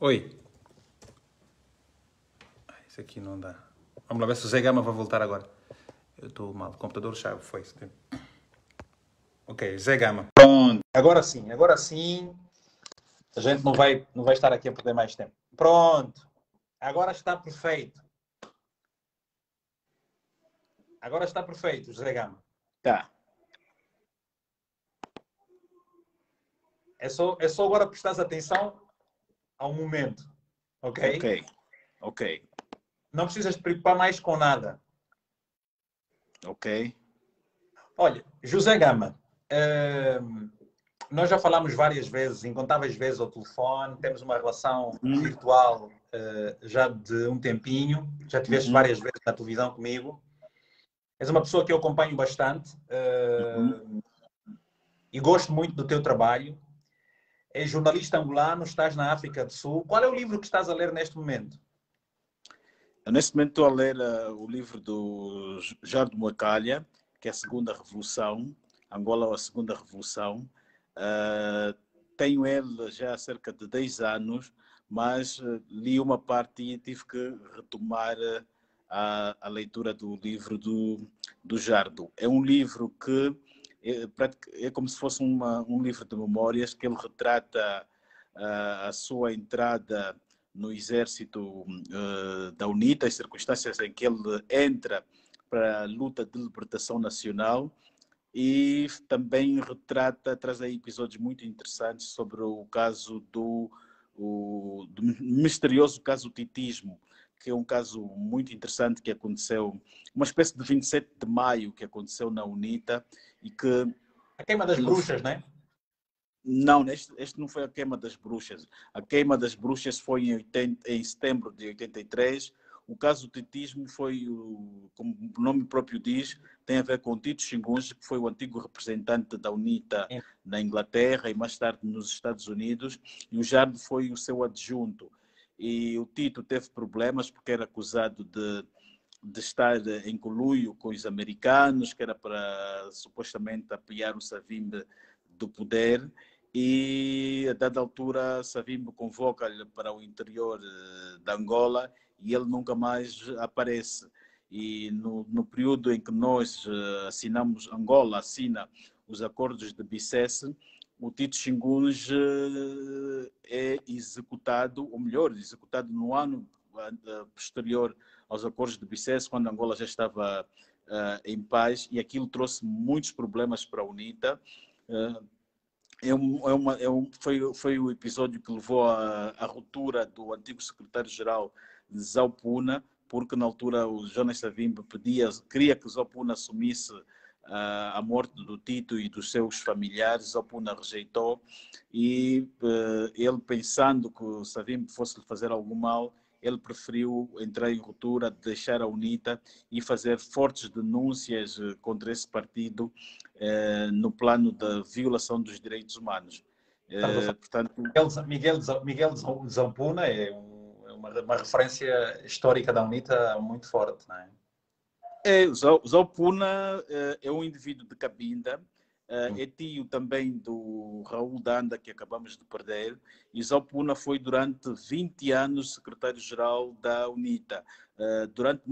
Oi. Isso aqui não dá. Vamos lá ver se o Zé Gama vai voltar agora. Eu estou mal. O computador chave foi. Ok, Zé Gama. Pronto. Agora sim. A gente não vai estar aqui a perder mais tempo. Pronto. Agora está perfeito. Agora está perfeito, Zé Gama. Tá. É só agora prestar atenção ao momento. Ok? Ok. Não precisas te preocupar mais com nada. Ok. Olha, José Gama, nós já falámos várias vezes, incontáveis vezes ao telefone, temos uma relação virtual já de um tempinho, já tiveste várias vezes na televisão comigo. És uma pessoa que eu acompanho bastante e gosto muito do teu trabalho. És jornalista angolano, estás na África do Sul. Qual é o livro que estás a ler neste momento? Eu, neste momento estou a ler o livro do Jardim Macalha, que é a Segunda Revolução, Angola, a Segunda Revolução. Tenho ele já há cerca de 10 anos, mas li uma parte e tive que retomar a leitura do livro do Jardim. É um livro que é como se fosse um livro de memórias, que ele retrata a sua entrada no exército da UNITA, as circunstâncias em que ele entra para a luta de libertação nacional, e também traz aí episódios muito interessantes sobre o caso do misterioso caso Titismo, que é um caso muito interessante que aconteceu, uma espécie de 27 de maio que aconteceu na UNITA e que... A queima das bruxas, não é? Não, este não foi a queima das bruxas. A queima das bruxas foi em setembro de 83. O caso do Titismo foi, como o nome próprio diz, tem a ver com Tito Chingunji, que foi o antigo representante da UNITA na Inglaterra e mais tarde nos Estados Unidos, e o Jardim foi o seu adjunto. E o Tito teve problemas porque era acusado de estar em conluio com os americanos, que era para supostamente apoiar o Savimbi do poder, e a dada altura Savimbi convoca-lhe para o interior de Angola e ele nunca mais aparece. E no período em que nós Angola assina os acordos de Bicesse, o Tito Chingunji é executado, ou melhor, executado no ano posterior aos acordos de Bicesse, quando Angola já estava em paz, e aquilo trouxe muitos problemas para a UNITA. Foi o episódio que levou à ruptura do antigo secretário-geral de Zaupuna, porque na altura o Jonas Savimbi queria que Zaupuna assumisse a morte do Tito e dos seus familiares. Zaupuna rejeitou e ele, pensando que o Savimbi fosse lhe fazer algum mal, ele preferiu entrar em ruptura, deixar a UNITA e fazer fortes denúncias contra esse partido no plano da violação dos direitos humanos. Portanto, Miguel de Zampuna é uma referência histórica da UNITA muito forte, não é? Zaupuna é um indivíduo de Cabinda, é tio também do Raul Danda, que acabamos de perder, e Zaupuna foi durante 20 anos secretário-geral da UNITA. Durante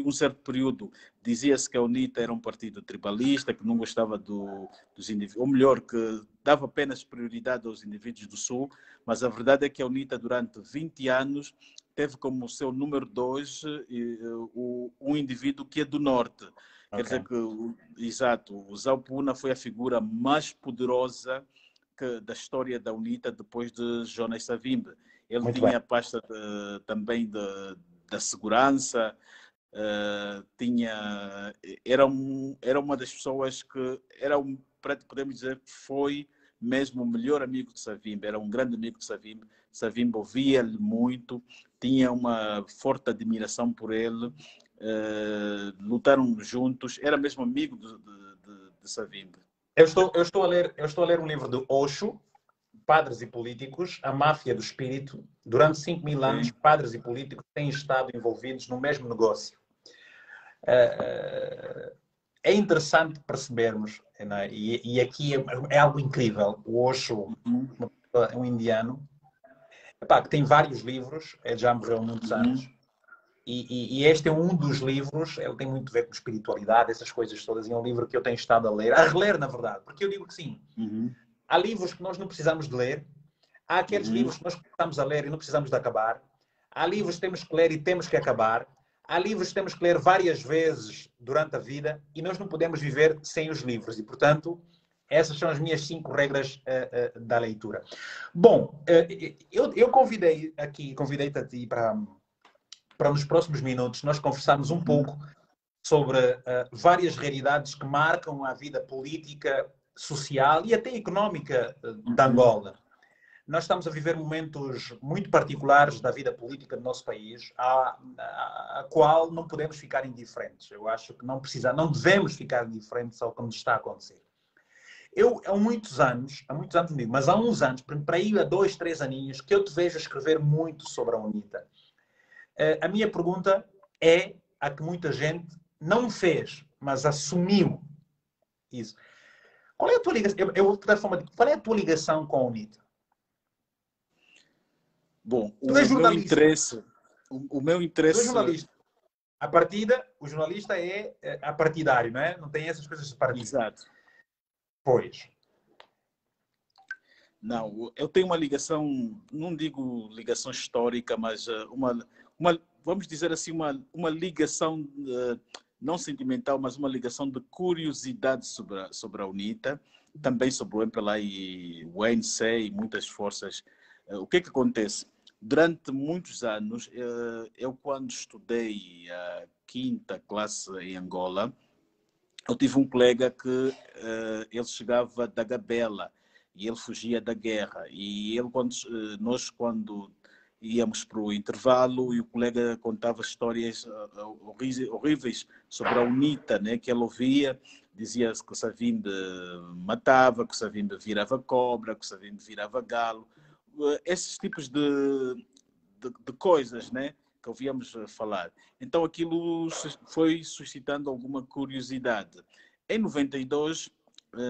um certo período, dizia-se que a UNITA era um partido tribalista, que não gostava dos indivíduos, ou melhor, que dava apenas prioridade aos indivíduos do Sul, mas a verdade é que a UNITA, durante 20 anos, teve como seu número 2 um indivíduo que é do Norte. Quer dizer que, exato, o Zaupuna foi a figura mais poderosa da história da UNITA depois de Jonas Savimbi. Ele Muito tinha bem. a pasta também da segurança, era uma das pessoas que podemos dizer que foi mesmo o melhor amigo de Savimbi, era um grande amigo de Savimbi. Savimbi ouvia-lhe muito, tinha uma forte admiração por ele, lutaram juntos, era mesmo amigo de Savimbi. Eu estou a ler um livro de Osho, Padres e Políticos, A Máfia do Espírito. Durante 5.000 anos, padres e políticos têm estado envolvidos no mesmo negócio. É interessante percebermos, não é? E aqui é algo incrível. O Osho, uma é um indiano, epá, que tem vários livros, ele já morreu há muitos anos, e este é um dos livros, ele tem muito a ver com espiritualidade, essas coisas todas, e é um livro que eu tenho estado a ler, a reler, na verdade, porque eu digo que sim, há livros que nós não precisamos de ler, há aqueles livros que nós precisamos a ler e não precisamos de acabar, há livros que temos que ler e temos que acabar, há livros que temos que ler várias vezes durante a vida e nós não podemos viver sem os livros, e, portanto, essas são as minhas 5 regras da leitura. Bom, eu convidei-te a ti para nos próximos minutos nós conversarmos um pouco sobre várias realidades que marcam a vida política, social e até económica de Angola. Nós estamos a viver momentos muito particulares da vida política do nosso país, a qual não podemos ficar indiferentes. Eu acho que não devemos ficar indiferentes ao que nos está a acontecer. Eu, há muitos anos não digo, mas há uns anos, para ir a 2, 3 aninhos, que eu te vejo escrever muito sobre a UNITA. A minha pergunta é a que muita gente não fez, mas assumiu isso. Qual é a tua ligação? Eu vou te dar forma de... Qual é a tua ligação com a UNITA? Bom, o meu interesse... O meu interesse... Tu és jornalista. A partida, o jornalista é apartidário, não é? Não tem essas coisas de partido. Exato. Pois. Não, eu tenho uma ligação, não digo ligação histórica, mas vamos dizer assim, uma ligação não sentimental, mas uma ligação de curiosidade sobre a UNITA, também sobre o MPLA e o ANC e muitas forças. O que é que acontece? Durante muitos anos, eu quando estudei a 5ª classe em Angola, eu tive um colega que ele chegava da Gabela, e ele fugia da guerra. E ele, nós, quando íamos para o intervalo, e o colega contava histórias horríveis sobre a UNITA, né, que ele ouvia. Dizia que o Savimbi matava, que o Savimbi virava cobra, que o Savimbi virava galo. Esses tipos de coisas, né, que ouvíamos falar. Então aquilo foi suscitando alguma curiosidade. Em 92...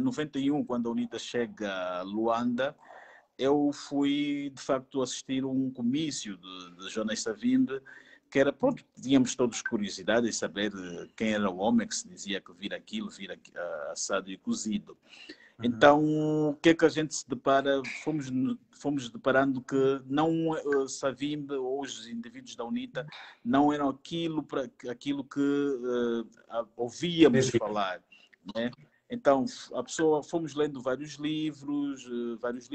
91, quando a UNITA chega a Luanda, eu fui, de facto, assistir um comício de Jonas Savimbi, que era, pronto, tínhamos todos curiosidade em saber quem era o homem que se dizia que vira aquilo, vira assado e cozido. Então, o que é que a gente se depara? Fomos deparando que não Savimbi ou os indivíduos da UNITA não eram aquilo que ouvíamos falar, né? Então, fomos lendo vários livros, vários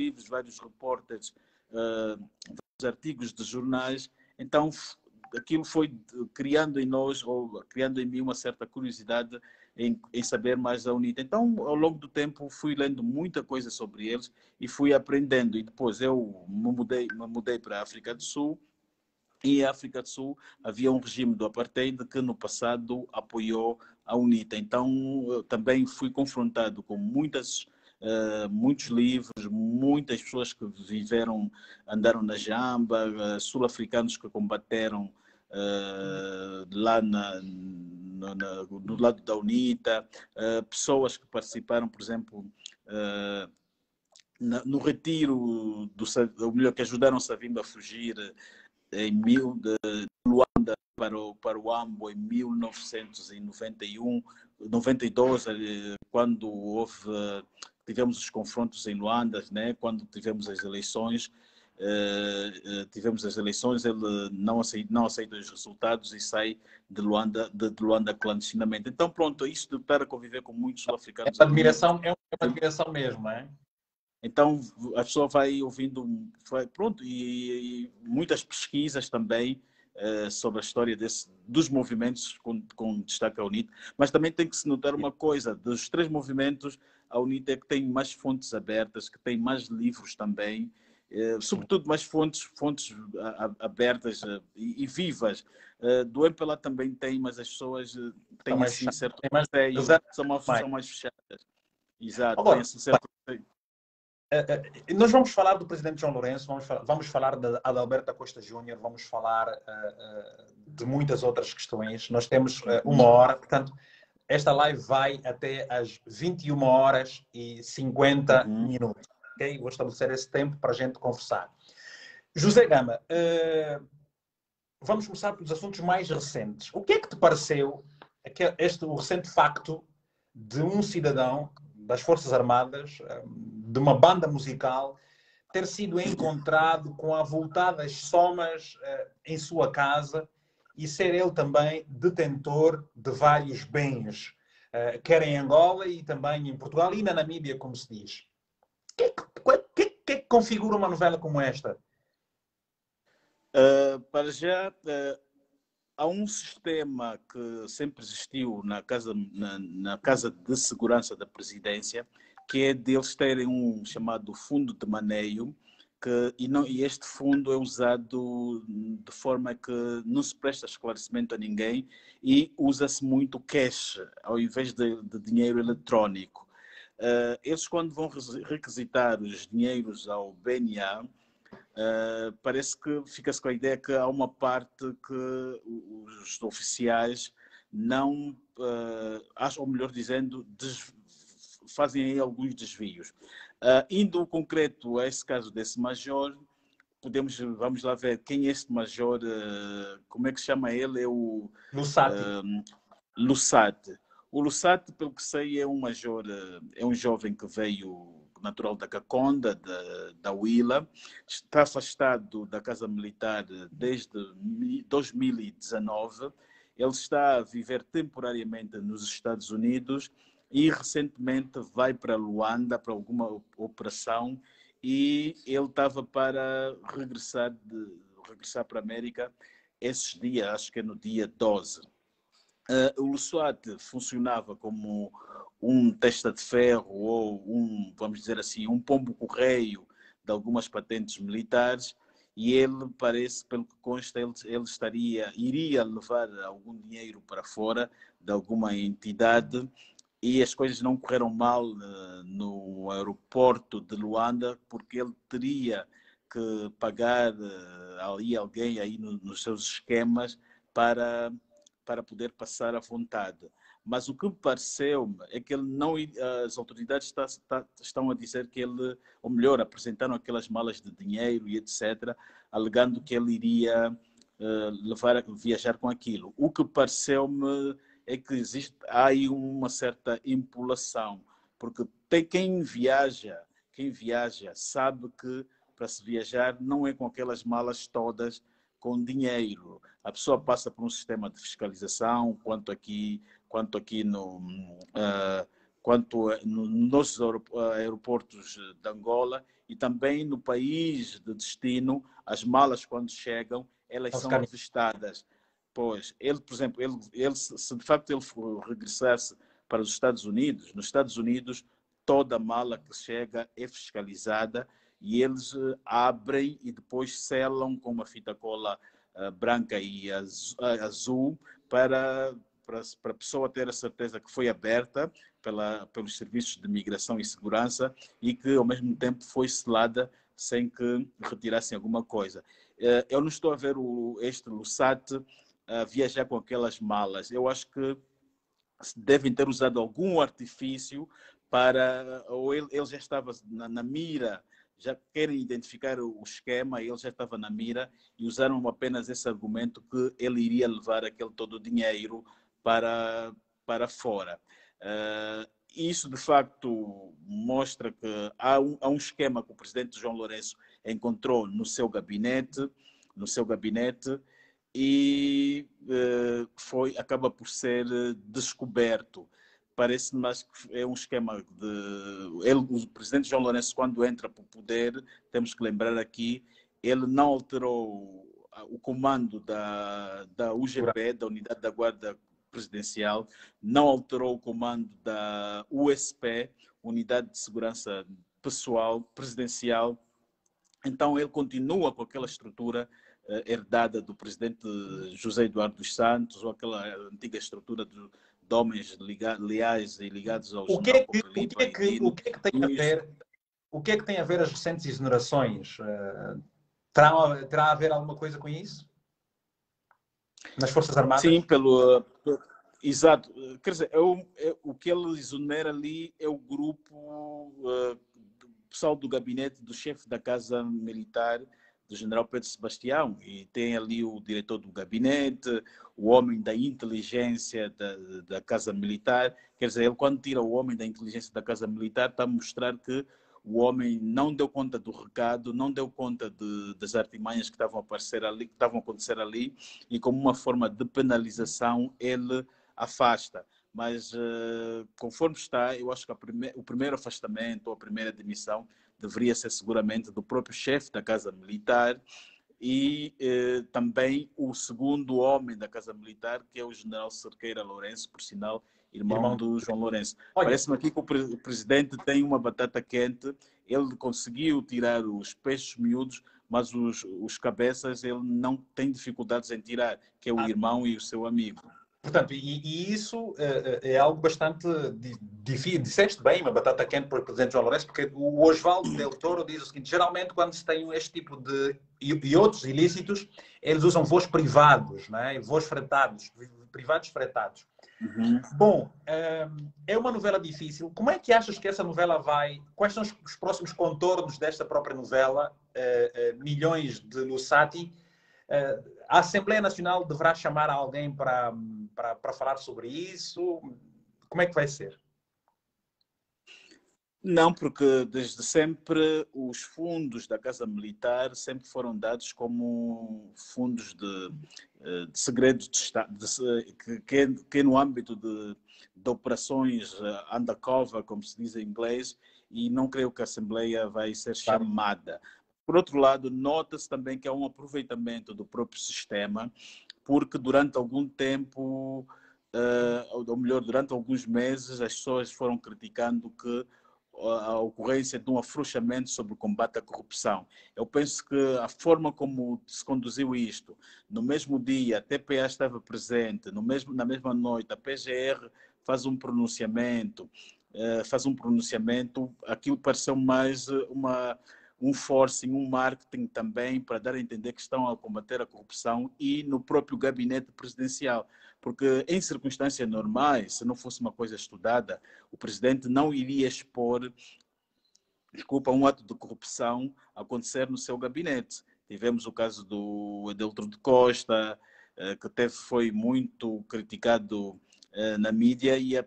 repórteres, vários artigos de jornais. Então, aquilo foi criando em nós, ou criando em mim, uma certa curiosidade em saber mais da UNITA. Então, ao longo do tempo, fui lendo muita coisa sobre eles e fui aprendendo. E depois eu me mudei para a África do Sul. E a África do Sul havia um regime do apartheid que no passado apoiou a UNITA. Então, eu também fui confrontado com muitos livros, muitas pessoas que andaram na Jamba, sul-africanos que combateram lá do lado da UNITA, pessoas que participaram, por exemplo, no retiro, ou melhor, que ajudaram Savimbi a fugir de Luanda para o Ambo em 1991, 92, quando tivemos os confrontos em Luanda, né? Quando tivemos as eleições, ele não aceita os resultados e sai de Luanda clandestinamente. Então, pronto, isso de estar a conviver com muitos sul-africanos... É uma admiração mesmo, não é? Então, a pessoa vai ouvindo, pronto, e muitas pesquisas também sobre a história dos movimentos, com destaque à UNITA, mas também tem que se notar uma coisa: dos 3 movimentos, a UNITA é que tem mais fontes abertas, que tem mais livros também, sobretudo mais fontes abertas e vivas. Do MPLA também tem, mas as pessoas têm assim certo receio, são mais fechadas. Exato, agora, tem assim certo receio. Nós vamos falar do presidente João Lourenço, vamos falar de Adalberto Costa Júnior, vamos falar de muitas outras questões. Nós temos 1 hora, portanto, esta live vai até às 21h50 minutos. ok? Vou estabelecer esse tempo para a gente conversar. José Gama, vamos começar pelos assuntos mais recentes. O que é que te pareceu o recente facto de um cidadão das Forças Armadas, de uma banda musical, ter sido encontrado com avultadas somas em sua casa e ser ele também detentor de vários bens, quer em Angola e também em Portugal e na Namíbia, como se diz? O que é que configura uma novela como esta? Para já, há um sistema que sempre existiu na casa de segurança da presidência, que é de eles terem um chamado fundo de maneio, e este fundo é usado de forma que não se presta esclarecimento a ninguém e usa-se muito cash ao invés de dinheiro eletrónico. Eles, quando vão requisitar os dinheiros ao BNA, parece que fica-se com a ideia que há uma parte que os oficiais não, ou melhor dizendo, fazem aí alguns desvios. Indo concreto a esse caso desse major, vamos lá ver quem é este major, como é que se chama ele? É o Lussati. Lussati. O Lussati, pelo que sei, é um major, é um jovem que veio natural da Caconda, da Huila, está afastado da Casa Militar desde 2019. Ele está a viver temporariamente nos Estados Unidos e recentemente vai para Luanda para alguma operação e ele estava para regressar para a América esses dias, acho que é no dia 12. O Lussati funcionava como um testa de ferro ou vamos dizer assim, um pombo-correio de algumas patentes militares e ele parece, pelo que consta, ele iria levar algum dinheiro para fora de alguma entidade e as coisas não correram mal no aeroporto de Luanda porque ele teria que pagar ali alguém aí nos seus esquemas para poder passar à vontade. Mas o que me pareceu é que ele não, as autoridades estão a dizer que ele, ou melhor, apresentaram aquelas malas de dinheiro e etc., alegando que ele iria viajar com aquilo. O que pareceu-me é que há aí uma certa impulação, porque quem viaja sabe que para se viajar não é com aquelas malas todas com dinheiro. A pessoa passa por um sistema de fiscalização, quanto nos aeroportos de Angola e também no país de destino, as malas quando chegam, elas são avistadas. Pois, por exemplo, se de facto ele for regressasse para os Estados Unidos, nos Estados Unidos toda mala que chega é fiscalizada e eles abrem e depois selam com uma fita cola branca e azul para a pessoa ter a certeza que foi aberta pelos serviços de migração e segurança e que ao mesmo tempo foi selada sem que retirassem alguma coisa. Eu não estou a ver este Lussati viajar com aquelas malas. Eu acho que devem ter usado algum artifício ou ele já estava na mira, já querem identificar o esquema, ele já estava na mira e usaram apenas esse argumento que ele iria levar aquele todo o dinheiro para fora. Isso, de facto, mostra que há um esquema que o presidente João Lourenço encontrou no seu gabinete e acaba por ser descoberto. Parece mais que é um esquema o presidente João Lourenço, quando entra para o poder, temos que lembrar aqui, ele não alterou o comando da UGP, da Unidade da Guarda Presidencial, não alterou o comando da USP, Unidade de Segurança Pessoal Presidencial. Então ele continua com aquela estrutura herdada do presidente José Eduardo dos Santos, ou aquela antiga estrutura de homens leais e ligados ao general Coquelipe. O que é que tem a ver as recentes exonerações? Terá a ver alguma coisa com isso? Nas Forças Armadas? Sim, exato. Quer dizer, o que ele exonera ali é o grupo pessoal do gabinete do chefe da Casa Militar, do general Pedro Sebastião, e tem ali o diretor do gabinete, o homem da inteligência da Casa Militar. Quer dizer, ele quando tira o homem da inteligência da Casa Militar está a mostrar que o homem não deu conta do recado, não deu conta das artimanhas que estavam a aparecer ali, que estavam a acontecer ali, e como uma forma de penalização ele afasta. Mas, conforme está, eu acho que o primeiro afastamento ou a primeira demissão deveria ser seguramente do próprio chefe da Casa Militar e também o segundo homem da Casa Militar, que é o general Cerqueira Lourenço, por sinal, irmão do João Lourenço. Parece-me aqui que o presidente tem uma batata quente, ele conseguiu tirar os peixes miúdos, mas os cabeças ele não tem dificuldades em tirar, que é o irmão e o seu amigo. Portanto, e isso é algo bastante difícil. Disseste bem, uma batata quente para o presidente João Lourenço, porque o Osvaldo Del Toro diz o seguinte: geralmente, quando se tem este tipo de. E outros ilícitos, eles usam voos privados, não é? Voos fretados, privados fretados. Uhum. Bom, é uma novela difícil. Como é que achas que essa novela vai? Quais são os próximos contornos desta própria novela? Milhões de Lussati. A Assembleia Nacional deverá chamar alguém para falar sobre isso? Como é que vai ser? Não, porque desde sempre os fundos da Casa Militar sempre foram dados como fundos de segredo de Estado, que é no âmbito de operações undercover, como se diz em inglês, e não creio que a Assembleia vai ser chamada. Por outro lado, nota-se também que há um aproveitamento do próprio sistema, porque durante algum tempo, ou melhor, durante alguns meses, as pessoas foram criticando que a ocorrência de um afrouxamento sobre o combate à corrupção. Eu penso que a forma como se conduziu isto, no mesmo dia a TPA estava presente, na mesma noite a PGR faz um pronunciamento, aquilo pareceu mais um forcing, um marketing também para dar a entender que estão a combater a corrupção e no próprio gabinete presidencial. Porque em circunstâncias normais, se não fosse uma coisa estudada, o presidente não iria expor, um ato de corrupção acontecer no seu gabinete. Tivemos o caso do Adeltro de Costa, que foi muito criticado na mídia e a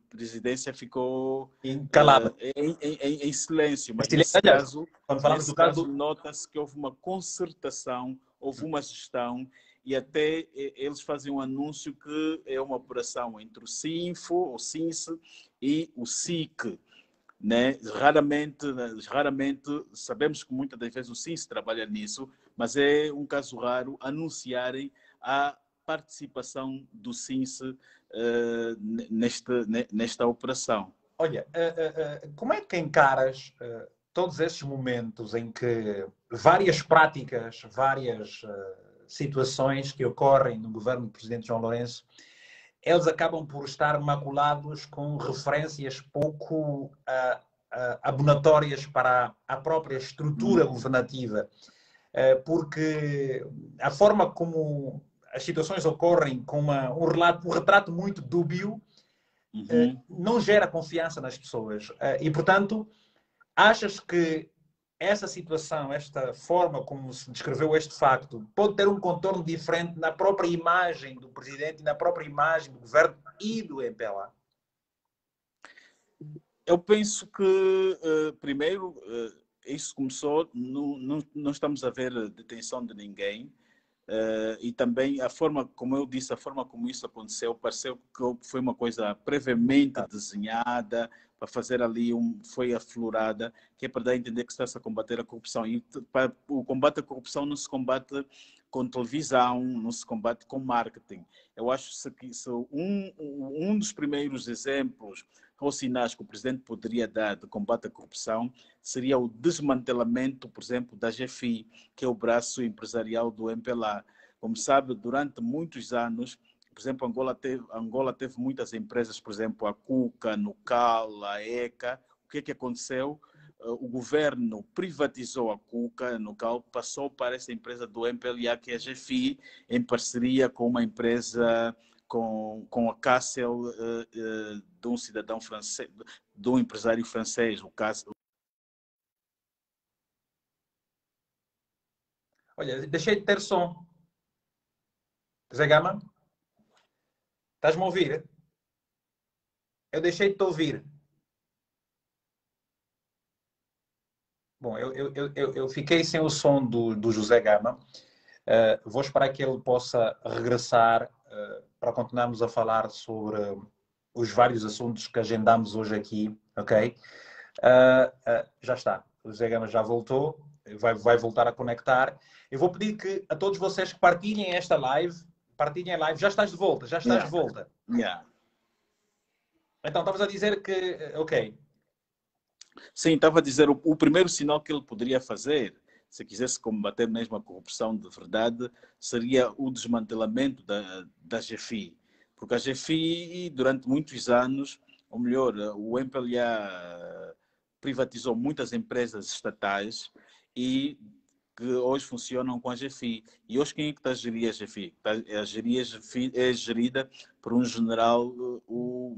presidência ficou calada. Em silêncio. Mas nesse caso, nota-se que houve uma concertação, houve uma gestão e até eles fazem um anúncio que é uma operação entre o SINFO, o SINSE e o SIC. Né? Raramente sabemos que muitas das vezes o SINSE trabalha nisso, mas é um caso raro anunciarem a participação do SINSE nesta operação. Olha, como é que encaras todos esses momentos em que várias práticas, várias situações que ocorrem no governo do presidente João Lourenço, eles acabam por estar maculados com referências pouco abonatórias para a própria estrutura governativa, porque a forma como as situações ocorrem com um retrato muito dúbio não gera confiança nas pessoas. E, portanto, achas que essa situação, esta forma como se descreveu este facto, pode ter um contorno diferente na própria imagem do presidente, na própria imagem do governo e do MPLA? Eu penso que, primeiro, isso começou, não estamos a ver detenção de ninguém, e também a forma, como eu disse, a forma como isso aconteceu, pareceu que foi uma coisa previamente desenhada, para fazer ali, foi aflorada, que é para dar a entender que está-se a combater a corrupção. E o combate à corrupção não se combate com televisão, não se combate com marketing. Eu acho que um dos primeiros exemplos ou sinais que o presidente poderia dar de combate à corrupção seria o desmantelamento, por exemplo, da GFI, que é o braço empresarial do MPLA. Como sabe, durante muitos anos, por exemplo, Angola teve muitas empresas, por exemplo, a Cuca, a Nucal, a ECA. O que é que aconteceu? O governo privatizou a Cuca, a Nucal, passou para essa empresa do MPLA, que é a GFI, em parceria com uma empresa, com a Cassel, de um cidadão francês, de um empresário francês, o Olha, deixei de ter som. Zé Gama, estás-me a ouvir? Eu deixei de te ouvir. Bom, eu fiquei sem o som do José Gama. Vou esperar que ele possa regressar para continuarmos a falar sobre os vários assuntos que agendamos hoje aqui, ok? Já está. O José Gama já voltou. Vai voltar a conectar. Eu vou pedir que a todos vocês que partilhem esta live. Partilhem a live. Já estás de volta. Já estás de volta. Então, estavas a dizer que... Ok. Sim, estava a dizer, o primeiro sinal que ele poderia fazer, se quisesse combater mesmo a corrupção de verdade, seria o desmantelamento da GFI. Porque a GFI, durante muitos anos, ou melhor, o MPLA privatizou muitas empresas estatais e que hoje funcionam com a GFI. E hoje quem é que está a gerir a GFI? A GFI é gerida por um general, o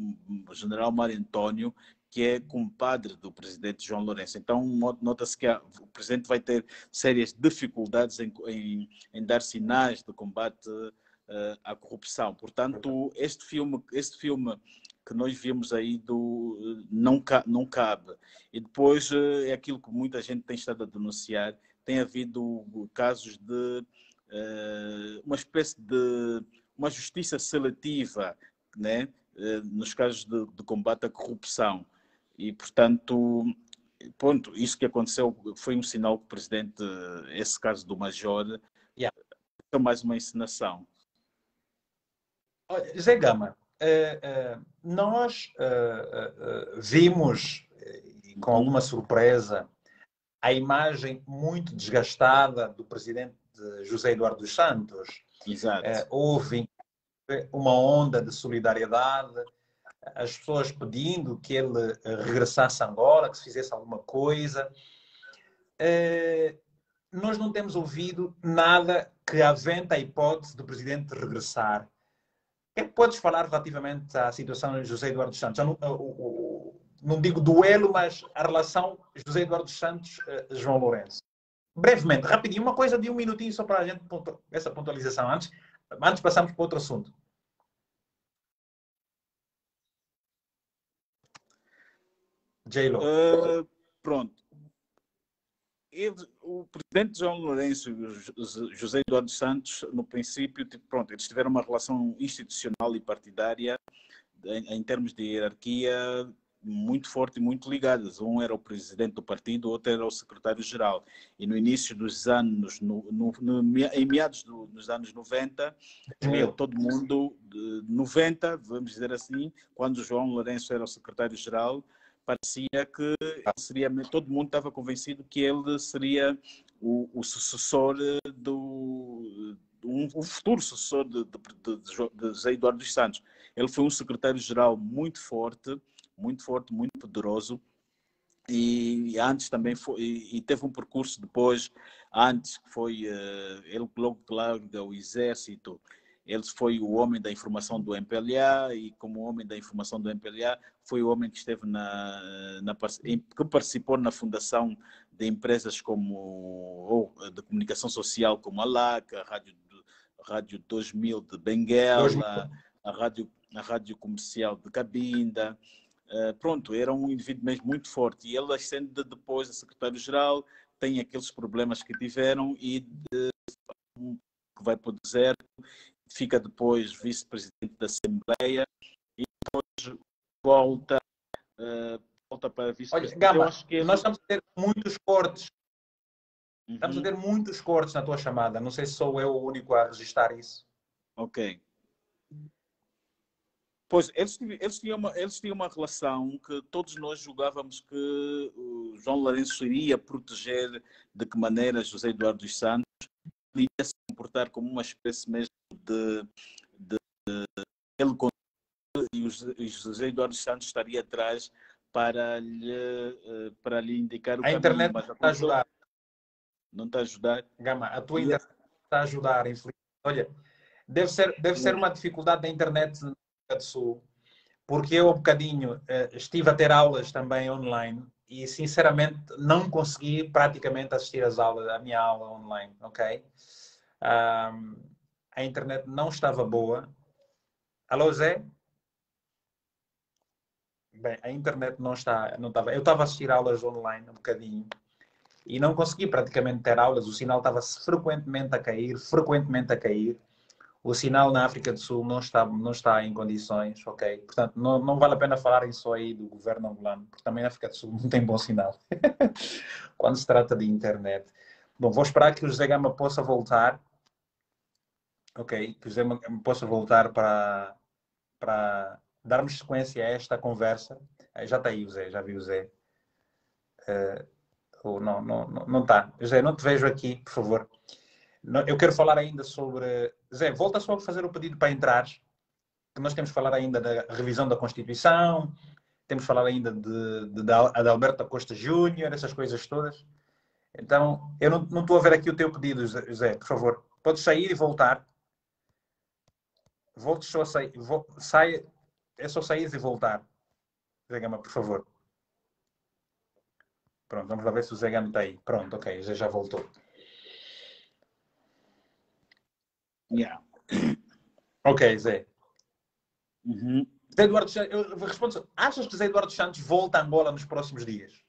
general Mário António, que é compadre do presidente João Lourenço. Então, nota-se que o presidente vai ter sérias dificuldades em dar sinais de combate à corrupção. Portanto, este filme que nós vimos aí não cabe. E depois é aquilo que muita gente tem estado a denunciar, tem havido casos de uma espécie de uma justiça seletiva, né? Nos casos de combate à corrupção. E, portanto, ponto, isso que aconteceu foi um sinal que o presidente, esse caso do Major, é mais uma encenação. Olha, Zé Gama, nós vimos, com alguma surpresa, a imagem muito desgastada do presidente José Eduardo dos Santos. Exato. Houve uma onda de solidariedade, as pessoas pedindo que ele regressasse a Angola, que se fizesse alguma coisa. Nós não temos ouvido nada que avente a hipótese do presidente regressar. O que é que podes falar relativamente à situação de José Eduardo dos Santos? Não digo duelo, mas a relação José Eduardo dos Santos-João Lourenço. Brevemente, rapidinho, uma coisa de um minutinho só para a gente, essa pontualização. Antes passamos para outro assunto. J-Lo. Pronto. O presidente João Lourenço e José Eduardo dos Santos, no princípio, pronto, eles tiveram uma relação institucional e partidária em termos de hierarquia muito forte e muito ligadas. Um era o presidente do partido, o outro era o secretário-geral. E no início dos anos, em meados dos anos 90, todo mundo, 90, vamos dizer assim, quando o João Lourenço era o secretário-geral, parecia que todo mundo estava convencido que ele seria o sucessor o futuro sucessor de José Eduardo dos Santos. Ele foi um secretário-geral muito forte, muito poderoso, e antes também foi, e teve um percurso depois, antes que foi, ele logo larga o exército, ele foi o homem da informação do MPLA, e como homem da informação do MPLA, foi o homem que esteve que participou na fundação de empresas de comunicação social como a LAC, a Rádio 2000 de Benguela, a Rádio Comercial de Cabinda. Pronto, era um indivíduo mesmo muito forte. E ele, ascende depois a secretário-geral, tem aqueles problemas que tiveram e que vai para o deserto, fica depois vice-presidente da Assembleia e depois volta para vice-presidente. Olha, Gama, nós estamos a ter muitos cortes. Estamos a ter muitos cortes na tua chamada. Não sei se sou eu o único a registrar isso. Ok. Pois, eles tinham uma relação que todos nós julgávamos que o João Lourenço iria proteger, de que maneira José Eduardo dos Santos iria se comportar como uma espécie mesmo de ele e o José Eduardo dos Santos estaria atrás para lhe indicar o caminho. A internet não está a ajudar. Não está a ajudar? Gama, a tua internet está a ajudar, infelizmente. Olha, deve ser uma dificuldade da internet no África do Sul, porque eu, há bocadinho, estive a ter aulas também online e sinceramente não consegui praticamente assistir às aulas, à minha aula online, ok? A internet não estava boa. Alô, Zé? Bem, a internet não estava. Eu estava a assistir aulas online um bocadinho e não consegui praticamente ter aulas. O sinal estava frequentemente a cair, frequentemente a cair. O sinal na África do Sul não está em condições, ok? Portanto, não vale a pena falarem só aí do governo angolano, porque também a África do Sul não tem bom sinal quando se trata de internet. Bom, vou esperar que o José Gama possa voltar, ok? Que o José Gama possa voltar para darmos sequência a esta conversa. Já está aí o Zé, já vi o Zé. Não está. José, não te vejo aqui, por favor. Eu quero falar ainda sobre... Zé, volta só a fazer o pedido para entrar, que nós temos que falar ainda da revisão da Constituição, temos que falar ainda de Alberto Costa Júnior, essas coisas todas. Então, eu não estou a ver aqui o teu pedido, José, por favor. Podes sair e voltar. Volte só a sair. Saia, é só sair e voltar. Zé Gama, por favor. Pronto, vamos lá ver se o Zé Gama está aí. Pronto, ok, o Zé já voltou. Yeah. Ok, Zé. Uhum. Zé Eduardo, eu respondo. Achas que Zé Eduardo Santos volta a Angola nos próximos dias?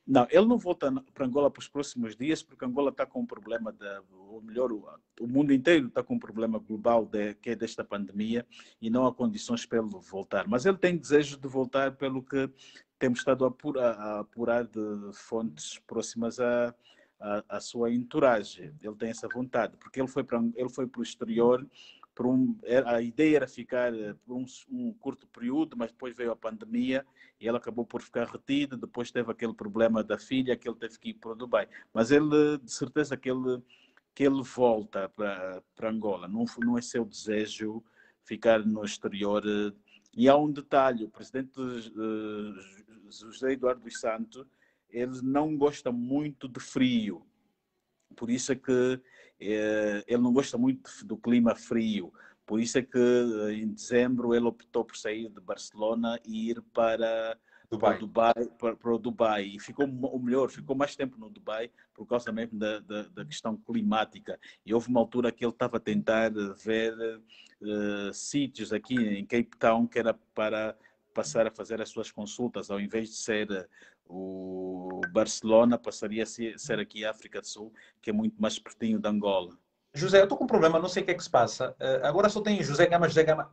Não, ele não volta para Angola para os próximos dias, porque Angola está com um problema, ou melhor, o mundo inteiro está com um problema global, que é desta pandemia, e não há condições para ele voltar. Mas ele tem desejo de voltar, pelo que temos estado a apurar de fontes próximas à sua entourage. Ele tem essa vontade, porque ele foi para o exterior. A ideia era ficar por um curto período, mas depois veio a pandemia e ele acabou por ficar retido. Depois teve aquele problema da filha, que ele teve que ir para o Dubai. Mas ele, de certeza que ele volta para Angola. Não é seu desejo ficar no exterior. E há um detalhe: o presidente José Eduardo dos Santos, ele não gosta muito de frio. Por isso é que ele não gosta muito do clima frio. Por isso é que em dezembro ele optou por sair de Barcelona e ir para Dubai. o Dubai. E ficou, ou melhor, ficou mais tempo no Dubai por causa mesmo da questão climática. E houve uma altura que ele estava a tentar ver sítios aqui em Cape Town que era para passar a fazer as suas consultas, ao invés de ser o Barcelona, passaria a ser aqui a África do Sul, que é muito mais pertinho de Angola. José, eu estou com um problema, não sei o que é que se passa. Agora só tem José Gama, José Gama.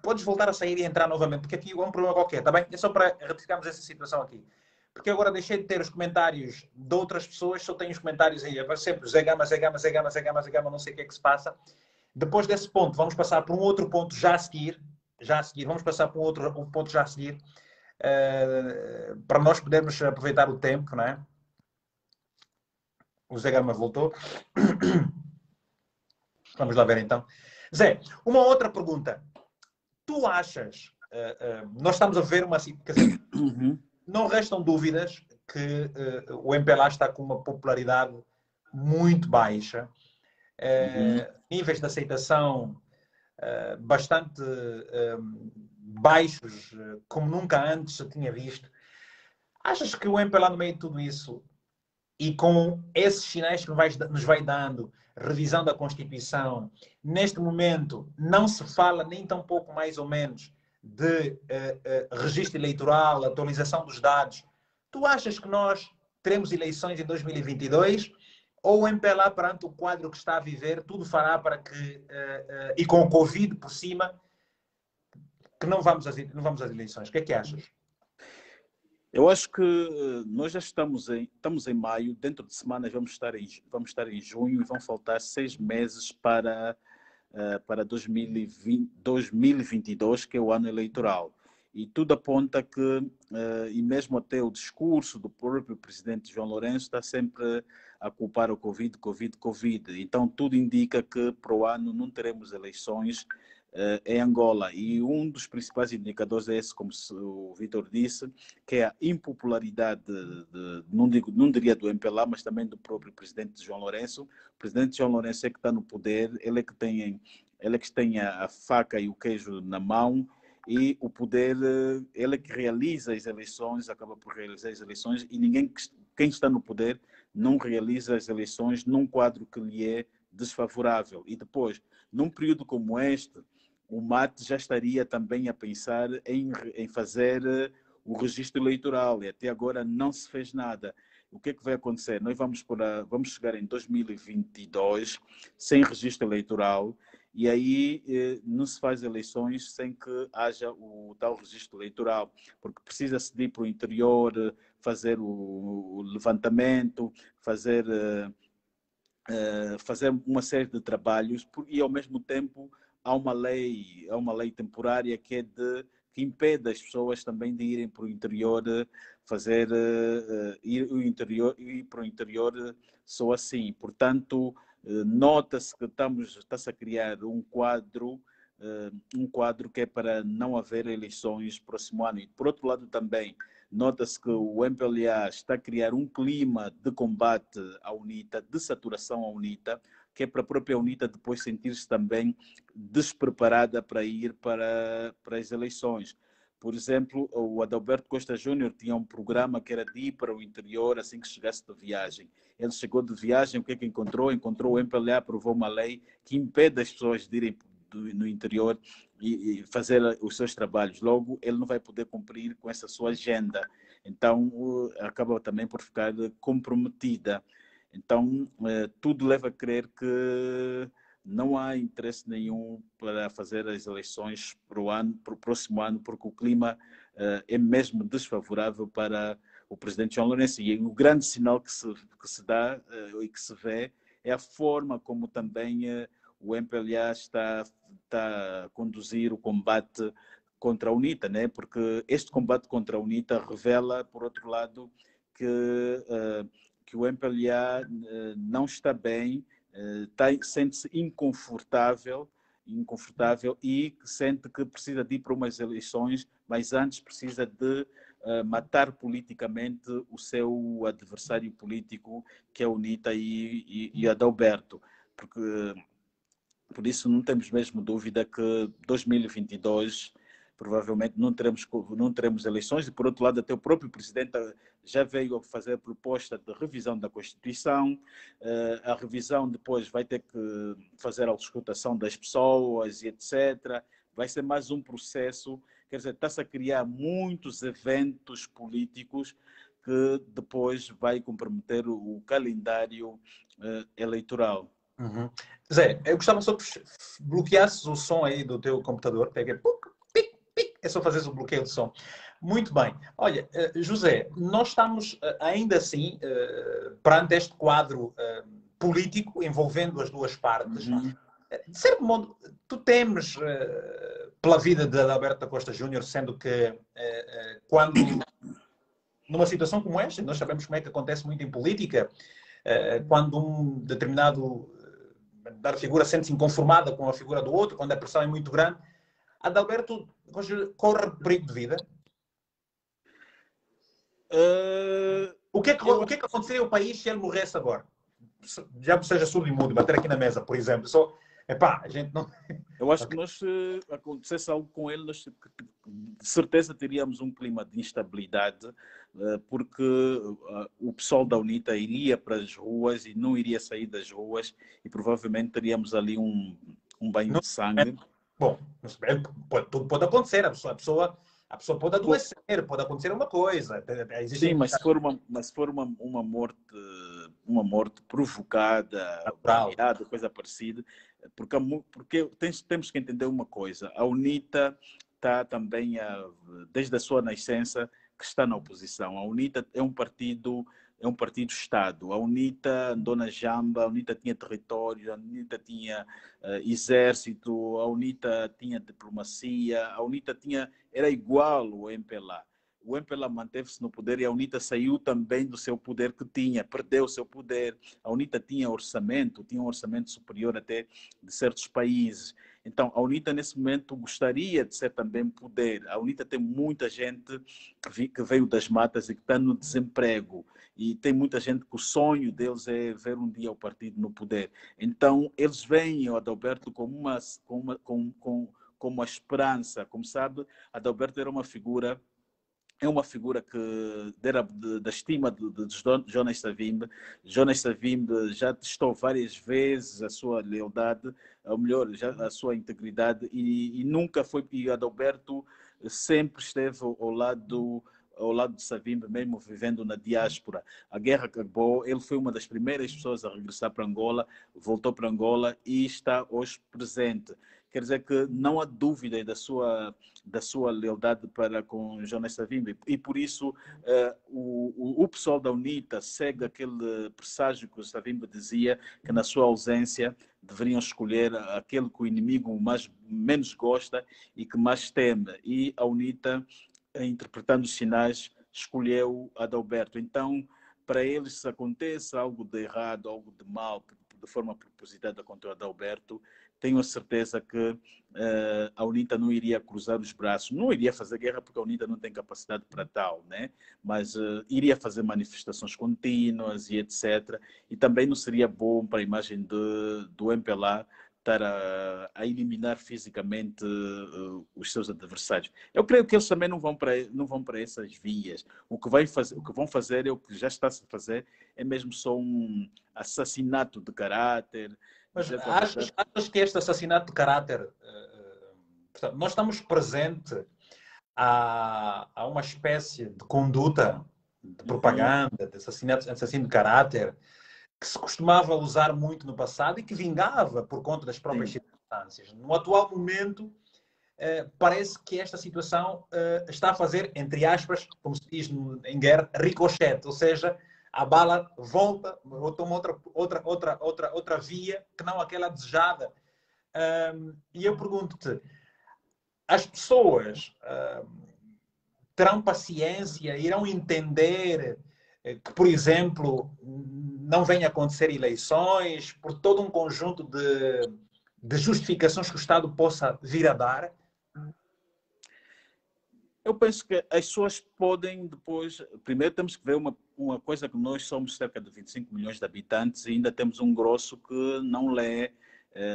Podes voltar a sair e entrar novamente, porque aqui há um problema qualquer, está bem? É só para retificarmos essa situação aqui. Porque agora deixei de ter os comentários de outras pessoas, só tenho os comentários aí. Agora sempre José Gama, José Gama, José Gama, José Gama, José Gama, não sei o que é que se passa. Depois desse ponto, vamos passar para um outro ponto já a seguir. Vamos passar para um ponto já a seguir. Para nós podermos aproveitar o tempo, não é? O Zé Gama voltou. Vamos lá ver então. Zé, uma outra pergunta. Tu achas, nós estamos a ver uma... Quer dizer, não restam dúvidas que o MPLA está com uma popularidade muito baixa, níveis de aceitação bastante baixos, como nunca antes se tinha visto. Achas que o MPLA, no meio de tudo isso, e com esses sinais que nos vai dando, revisão da Constituição, neste momento não se fala nem tão pouco mais ou menos de registro eleitoral, atualização dos dados. Tu achas que nós teremos eleições em 2022 ou o MPLA, perante o quadro que está a viver, tudo fará para que, e com o Covid por cima, que não vamos às eleições? O que é que achas? Eu acho que nós já estamos em maio, dentro de semanas vamos estar em junho e vão faltar 6 meses para 2022, que é o ano eleitoral. E tudo aponta que, e mesmo até o discurso do próprio presidente João Lourenço está sempre a culpar o Covid. Então tudo indica que para o ano não teremos eleições em Angola. E um dos principais indicadores é esse, como o Vítor disse, que é a impopularidade, não diria do MPLA, mas também do próprio presidente João Lourenço. O presidente João Lourenço é que está no poder, ele é que tem a faca e o queijo na mão, e o poder, ele é que realiza as eleições, acaba por realizar as eleições, e ninguém, quem está no poder, não realiza as eleições num quadro que lhe é desfavorável. E depois, num período como este, o MAT já estaria também a pensar em fazer o registro eleitoral, e até agora não se fez nada. O que é que vai acontecer? Nós vamos chegar em 2022 sem registro eleitoral, e aí não se faz eleições sem que haja o tal registro eleitoral, porque precisa-se de ir para o interior, fazer o levantamento, fazer uma série de trabalhos, e ao mesmo tempo há uma lei temporária que impede as pessoas também de irem para o interior ir para o interior só assim. Portanto, nota-se que está-se a criar um quadro que é para não haver eleições próximo ano. E, por outro lado, também nota-se que o MPLA está a criar um clima de combate à UNITA, de saturação à UNITA, que é para a própria UNITA depois sentir-se também despreparada para ir para as eleições. Por exemplo, o Adalberto Costa Júnior tinha um programa que era de ir para o interior assim que chegasse de viagem. Ele chegou de viagem, o que é que encontrou? Encontrou o MPLA, aprovou uma lei que impede as pessoas de irem no interior e fazer os seus trabalhos. Logo, ele não vai poder cumprir com essa sua agenda. Então, acaba também por ficar comprometida. Então, tudo leva a crer que não há interesse nenhum para fazer as eleições para o próximo ano, porque o clima é mesmo desfavorável para o presidente João Lourenço. E o grande sinal que se dá e que se vê é a forma como também o MPLA está a conduzir o combate contra a UNITA, né? Porque este combate contra a UNITA revela, por outro lado, que o MPLA não está bem, sente-se inconfortável e sente que precisa de ir para umas eleições, mas antes precisa de matar politicamente o seu adversário político, que é a UNITA e Adalberto. Porque, por isso, não temos mesmo dúvida que 2022 provavelmente não teremos eleições, e por outro lado até o próprio presidente já veio a fazer a proposta de revisão da Constituição. A revisão depois vai ter que fazer a auscultação das pessoas e etc. Vai ser mais um processo, quer dizer, está-se a criar muitos eventos políticos que depois vai comprometer o calendário eleitoral. Uhum. Zé, eu gostava só que bloqueasses o som aí do teu computador. Pega, é só fazeres o bloqueio de som. Muito bem. Olha, José, nós estamos ainda assim perante este quadro político envolvendo as duas partes. Uhum. De certo modo, tu temes pela vida de Adalberto da Costa Júnior, sendo que quando, numa situação como esta, nós sabemos como é que acontece muito em política, quando um determinado da figura sente-se inconformada com a figura do outro, quando a pressão é muito grande, Adalberto corre perigo de vida? O que é que aconteceria ao país se ele morresse agora? Já seja surdo e mudo, bater aqui na mesa, por exemplo. Só, epá, a gente não... Eu acho que nós, se acontecesse algo com ele, nós de certeza teríamos um clima de instabilidade, porque o pessoal da UNITA iria para as ruas e não iria sair das ruas, e provavelmente teríamos ali um banho de sangue. Bom, tudo pode acontecer. A pessoa pode adoecer, pode acontecer uma coisa. Sim, mas se for uma morte provocada, baleada, coisa parecida, porque temos que entender uma coisa: a UNITA está também, desde a sua nascença, que está na oposição. A UNITA é um partido-Estado. A UNITA andou na jamba, a UNITA tinha território, a UNITA tinha exército, a UNITA tinha diplomacia, a UNITA era igual ao MPLA. O MPLA manteve-se no poder e a UNITA saiu também do seu poder que tinha, perdeu o seu poder. A UNITA tinha um orçamento superior até de certos países. Então, a UNITA, nesse momento, gostaria de ser também poder. A UNITA tem muita gente que veio das matas e que está no desemprego. E tem muita gente que o sonho deles é ver um dia o partido no poder. Então, eles veem o Adalberto como como a esperança. Como sabe, Adalberto era uma figura, é uma figura que era da estima de Jonas Savimbi. Jonas Savimbi já testou várias vezes a sua lealdade, ou melhor, já a sua integridade, e nunca foi. E Adalberto sempre esteve ao lado de Savimbi, mesmo vivendo na diáspora. A guerra acabou, ele foi uma das primeiras pessoas a regressar para Angola, voltou para Angola e está hoje presente. Quer dizer que não há dúvida da sua lealdade para com Jonas Savimbi. E por isso o pessoal da UNITA segue aquele presságio que o Savimbi dizia, que na sua ausência deveriam escolher aquele que o inimigo menos gosta e que mais teme. E a UNITA, interpretando os sinais, escolheu Adalberto. Então, para eles, se aconteça algo de errado, algo de mal, de forma propositada contra o Adalberto, tenho a certeza que a UNITA não iria cruzar os braços, não iria fazer guerra porque a UNITA não tem capacidade para tal, né? Mas iria fazer manifestações contínuas e etc. E também não seria bom para a imagem do MPLA estar a eliminar fisicamente os seus adversários. Eu creio que eles também não vão para essas vias. O que vão fazer é o que já está a se fazer, é mesmo só um assassinato de caráter. Mas achas que este assassinato de caráter, portanto, nós estamos presente a uma espécie de conduta de propaganda, de assassino de caráter, que se costumava usar muito no passado e que vingava por conta das próprias circunstâncias. No atual momento, parece que esta situação está a fazer, entre aspas, como se diz em guerra, ricochete, ou seja, a bala volta ou toma outra via que não aquela desejada. E eu pergunto-te, as pessoas terão paciência, irão entender que, por exemplo, não venha a acontecer eleições por todo um conjunto de justificações que o Estado possa vir a dar? Eu penso que as pessoas podem depois... Primeiro temos que ver uma coisa, que nós somos cerca de 25 milhões de habitantes e ainda temos um grosso que não lê,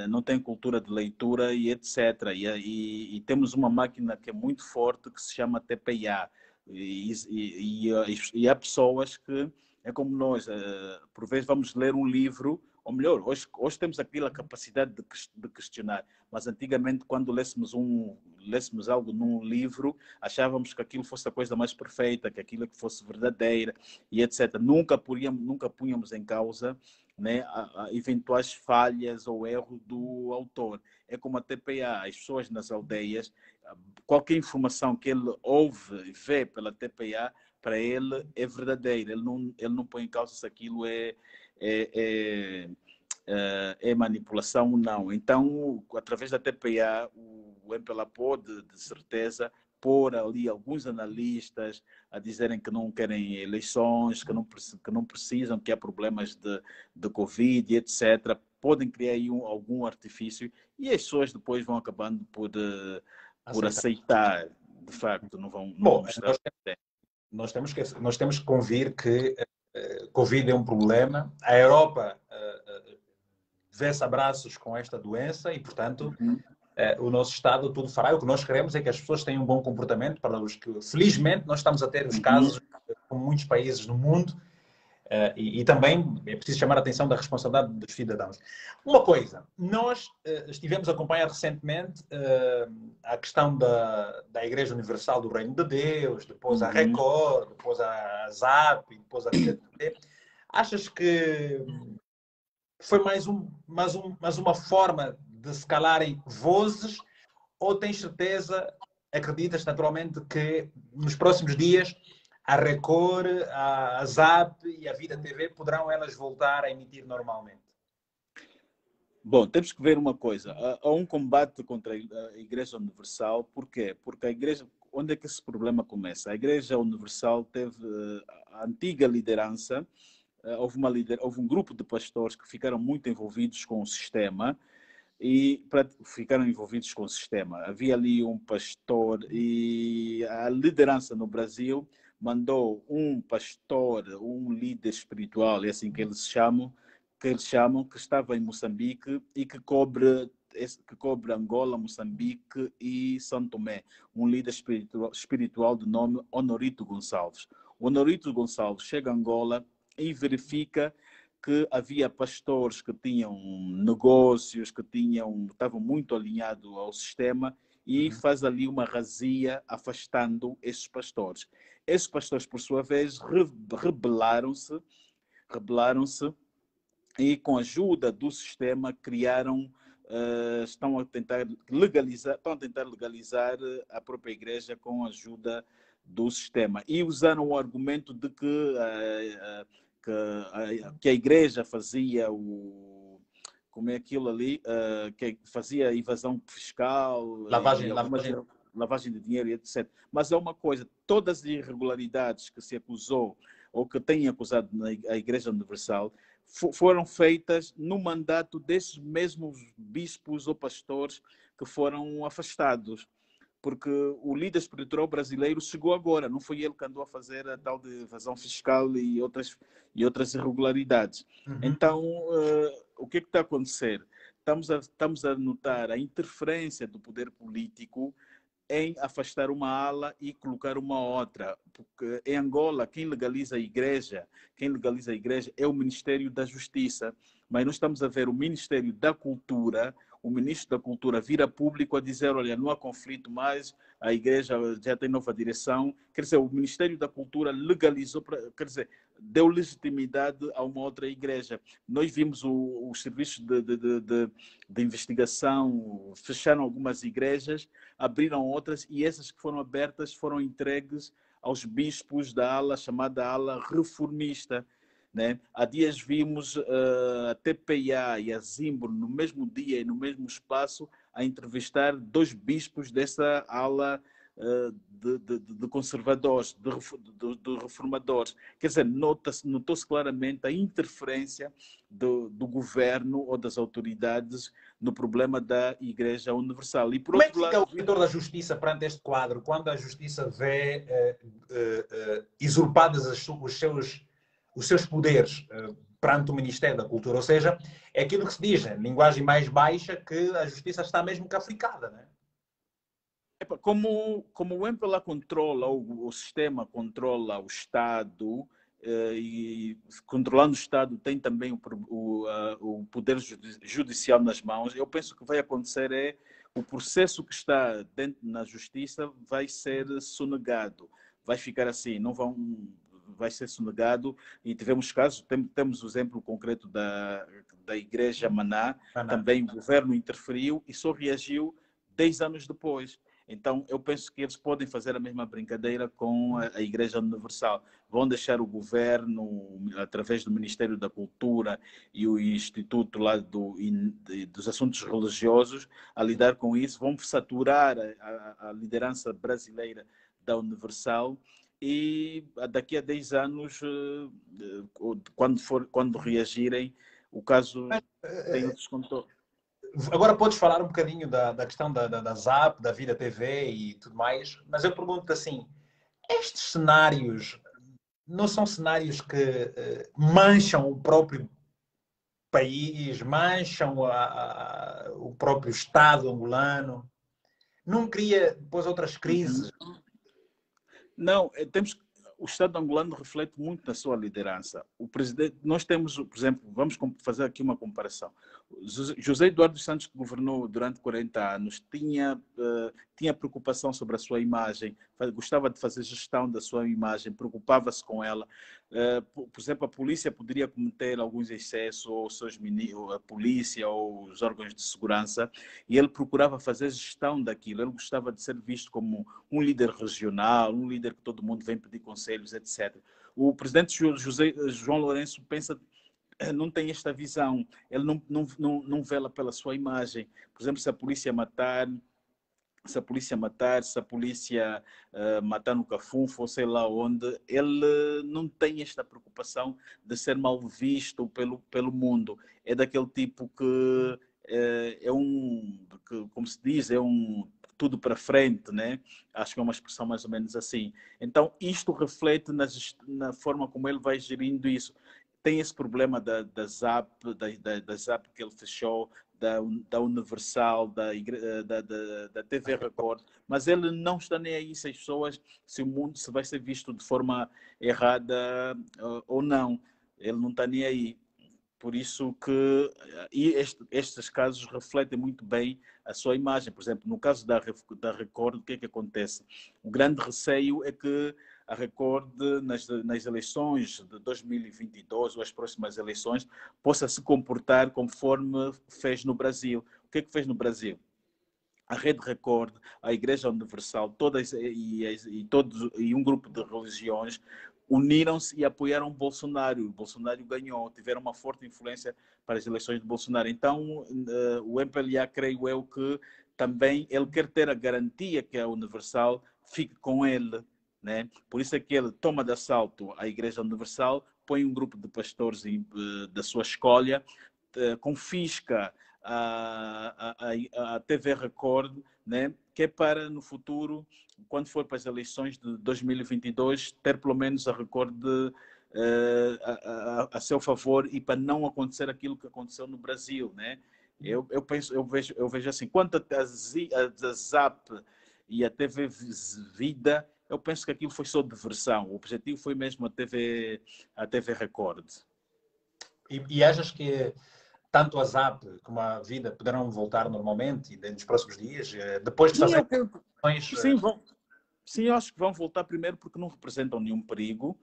não tem cultura de leitura e etc. E temos uma máquina que é muito forte que se chama TPA. E há pessoas que, é como nós, por vezes vamos ler um livro, ou melhor, hoje temos aquela capacidade de questionar, mas antigamente quando lêssemos algo num livro, achávamos que aquilo fosse a coisa mais perfeita, que aquilo que fosse verdadeira e etc. Nunca punhamos em causa, né, eventuais falhas ou erro do autor. É como a TPA, as pessoas nas aldeias, qualquer informação que ele ouve e vê pela TPA, para ele é verdadeira. Ele não põe em causa se aquilo é manipulação ou não. Então, através da TPA, o MPLA pode, de certeza, pôr ali alguns analistas a dizerem que não querem eleições, que não precisam, que há problemas de Covid, etc. Podem criar aí algum artifício e as pessoas depois vão acabando por aceitar. De facto, não vão estar... Nós temos que convir que Covid é um problema. A Europa vê-se abraços com esta doença e, portanto, o nosso Estado tudo fará. O que nós queremos é que as pessoas tenham um bom comportamento, para os que, felizmente, nós estamos a ter os casos, como muitos países no mundo, e também é preciso chamar a atenção da responsabilidade dos cidadãos. Uma coisa, nós estivemos a acompanhar recentemente a questão da Igreja Universal do Reino de Deus, depois a Record, depois a ZAP, depois a Vida TV. Achas que foi mais uma forma de se calarem vozes, ou tens certeza, acreditas naturalmente, que nos próximos dias a Record, a ZAP e a Vida TV poderão elas voltar a emitir normalmente? Bom, temos que ver uma coisa. Há um combate contra a Igreja Universal. Por quê? Porque a Igreja... Onde é que esse problema começa? A Igreja Universal teve a antiga liderança. Houve um grupo de pastores que ficaram muito envolvidos com o sistema Havia ali um pastor e a liderança no Brasil mandou um pastor, um líder espiritual, é assim que eles chamam, que estava em Moçambique e que cobre que cobre Angola, Moçambique e São Tomé, um líder espiritual de nome Honorito Gonçalves. O Honorito Gonçalves chega a Angola e verifica que havia pastores que tinham negócios, que estavam muito alinhados ao sistema, e faz ali uma razia afastando esses pastores. Esses pastores, por sua vez, rebelaram-se e, com a ajuda do sistema, estão a tentar legalizar a própria igreja com a ajuda do sistema. E usaram o argumento de que a igreja fazia como é aquilo ali, que fazia evasão fiscal, lavagem de dinheiro, etc. Mas é uma coisa, todas as irregularidades que se acusou ou que têm acusado a Igreja Universal foram feitas no mandato desses mesmos bispos ou pastores que foram afastados. Porque o líder espiritual brasileiro chegou agora, não foi ele que andou a fazer a tal de evasão fiscal e outras irregularidades. Então, o que está a acontecer? Estamos a notar a interferência do poder político em afastar uma ala e colocar uma outra. Porque em Angola, quem legaliza a igreja é o Ministério da Justiça. Mas nós estamos a ver o Ministério da Cultura, o ministro da Cultura vir a público a dizer, olha, não há conflito mais, a igreja já tem nova direção. Quer dizer, o Ministério da Cultura legalizou, deu legitimidade a uma outra igreja. Nós vimos os serviços de investigação, fecharam algumas igrejas, abriram outras, e essas que foram abertas foram entregues aos bispos da ala chamada ala reformista. Né? Há dias vimos a TPA e a Zimbro no mesmo dia e no mesmo espaço a entrevistar 2 bispos dessa ala de conservadores, de reformadores. Quer dizer, notou-se claramente a interferência do governo ou das autoridades no problema da Igreja Universal. E por Como é outro que fica lado, o setor da justiça perante este quadro, quando a justiça vê usurpadas os seus poderes perante o Ministério da Cultura? Ou seja, é aquilo que se diz, em linguagem mais baixa, que a justiça está mesmo cafricada, não é? Como o MPLA controla, o sistema controla o Estado, e controlando o Estado tem também o poder judicial nas mãos, eu penso que vai acontecer o processo que está dentro na justiça vai ser sonegado, vai ficar assim, vai ser sonegado. E tivemos casos, temos o exemplo concreto da Igreja Maná, também o governo interferiu e só reagiu 10 anos depois. Então, eu penso que eles podem fazer a mesma brincadeira com a Igreja Universal. Vão deixar o governo, através do Ministério da Cultura e o Instituto lá dos Assuntos Religiosos, a lidar com isso. Vão saturar a liderança brasileira da Universal e daqui a 10 anos, quando reagirem, o caso tem outros contornos. Agora podes falar um bocadinho da questão da ZAP, da Vida TV e tudo mais, mas eu pergunto assim, estes cenários não são cenários que mancham o próprio país, mancham o próprio Estado angolano? Não cria depois outras crises? Não, o Estado angolano reflete muito na sua liderança. O presidente, nós temos, por exemplo, vamos fazer aqui uma comparação. José Eduardo Santos, que governou durante 40 anos, tinha preocupação sobre a sua imagem, gostava de fazer gestão da sua imagem, preocupava-se com ela. Por exemplo, a polícia poderia cometer alguns excessos, ou a polícia ou os órgãos de segurança, e ele procurava fazer gestão daquilo. Ele gostava de ser visto como um líder regional, um líder que todo mundo vem pedir conselhos, etc. O presidente João Lourenço não tem esta visão, ele não vela pela sua imagem. Por exemplo, se a polícia matar, se a polícia matar no Cafunfo ou sei lá onde, ele não tem esta preocupação de ser mal visto pelo mundo. É daquele tipo que como se diz, tudo para frente, né? Acho que é uma expressão mais ou menos assim. Então, isto reflete na forma como ele vai gerindo isso. Tem esse problema da ZAP, da ZAP que ele fechou, da Universal, da TV Record, mas ele não está nem aí se as pessoas, se o mundo se vai ser visto de forma errada ou não. Ele não está nem aí. Por isso que estes casos refletem muito bem a sua imagem. Por exemplo, no caso da Record, o que é que acontece? O grande receio é que a Record, nas eleições de 2022 ou as próximas eleições, possa se comportar conforme fez no Brasil. O que é que fez no Brasil? A Rede Record, a Igreja Universal, todas e um grupo de religiões uniram-se e apoiaram o Bolsonaro. O Bolsonaro ganhou, tiveram uma forte influência para as eleições de Bolsonaro. Então, o MPLA, creio eu, que também ele quer ter a garantia que a Universal fique com ele, né? Por isso é que ele toma de assalto a Igreja Universal, põe um grupo de pastores da sua escolha, confisca a TV Record, né? Que é para, no futuro, quando for para as eleições de 2022, ter pelo menos a Record a seu favor e para não acontecer aquilo que aconteceu no Brasil, né? Eu vejo assim, quanto a Zap e a TV Vida, eu penso que aquilo foi só diversão. O objetivo foi mesmo a TV Record. E achas que tanto a Zap como a Vida poderão voltar normalmente nos próximos dias, depois de fazer sim, sim, eu acho que vão voltar primeiro porque não representam nenhum perigo,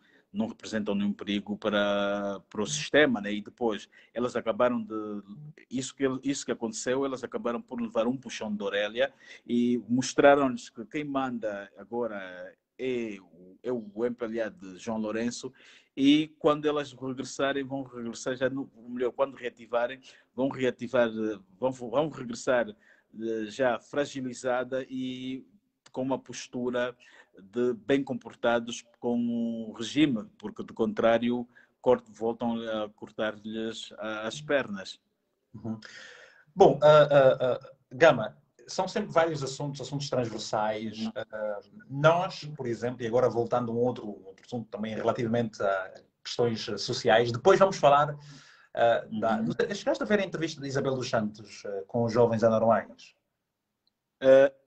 para o sistema, né? E depois elas acabaram de isso que aconteceu, elas acabaram por levar um puxão de orelha e mostraram-nos que quem manda agora é o MPLA de João Lourenço, e quando elas regressarem, vão regressar já melhor, quando reativarem, vão regressar já fragilizada e com uma postura de bem comportados com o regime, porque do contrário voltam a cortar-lhes as pernas. Uhum. Bom, Gama, são sempre vários assuntos transversais. Nós, por exemplo, e agora voltando a um outro assunto também relativamente a questões sociais, depois vamos falar chegaste a ver a entrevista de Isabel dos Santos com os jovens anormais?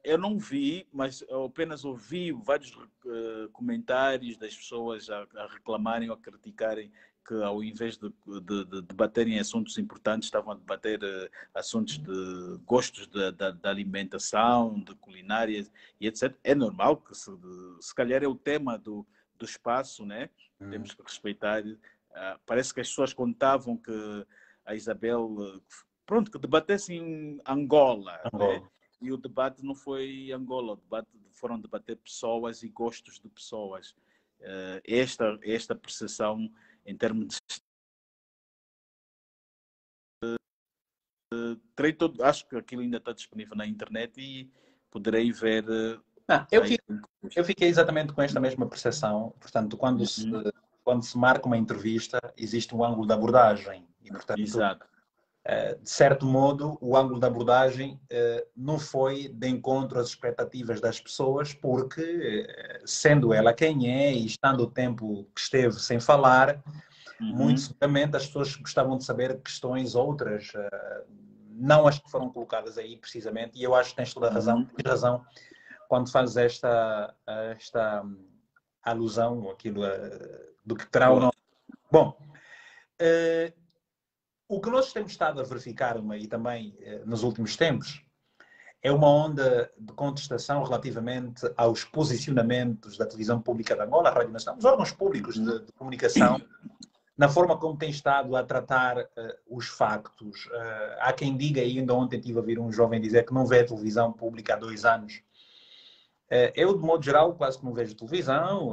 Eu não vi, mas eu apenas ouvi vários comentários das pessoas a reclamarem ou a criticarem que, ao invés de debaterem assuntos importantes, estavam a debater assuntos de gostos da alimentação, de culinária e etc. É normal que, se calhar, é o tema do espaço, né? Temos que respeitar. Parece que as pessoas contavam que a Isabel, pronto, que debatesse em Angola, né? E o debate não foi Angola, foram debater pessoas e gostos de pessoas. Esta percepção em termos de... acho que aquilo ainda está disponível na internet e poderei ver... Eu fiquei exatamente com esta mesma percepção. Portanto, quando se marca uma entrevista, existe um ângulo de abordagem. E, portanto, exato. De certo modo, o ângulo da abordagem não foi de encontro às expectativas das pessoas, porque, sendo ela quem é e estando o tempo que esteve sem falar, muito seguramente as pessoas gostavam de saber questões outras, não as que foram colocadas aí precisamente, e eu acho que tens toda a razão, quando fazes esta alusão, aquilo do que terá ou não. Bom, o que nós temos estado a verificar, e também nos últimos tempos, é uma onda de contestação relativamente aos posicionamentos da televisão pública de Angola, a Rádio Nacional, os órgãos públicos de comunicação, na forma como tem estado a tratar os factos. Há quem diga, e ainda ontem tive a ouvir um jovem dizer que não vê a televisão pública há 2 anos. Eu, de modo geral, quase que não vejo televisão.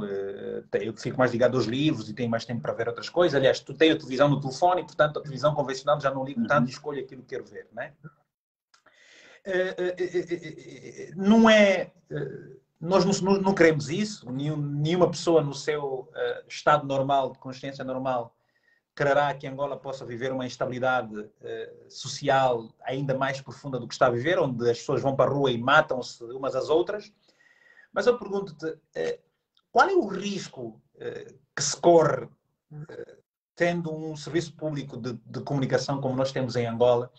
Eu fico mais ligado aos livros e tenho mais tempo para ver outras coisas. Aliás, tu tens a televisão no telefone e, portanto, a televisão convencional já não ligo tanto e escolho aquilo que quero ver, não é? Não é... Nós não queremos isso. Nenhuma pessoa no seu estado normal, de consciência normal, quererá que Angola possa viver uma instabilidade social ainda mais profunda do que está a viver, onde as pessoas vão para a rua e matam-se umas às outras. Mas eu pergunto-te, qual é o risco que se corre tendo um serviço público de comunicação como nós temos em Angola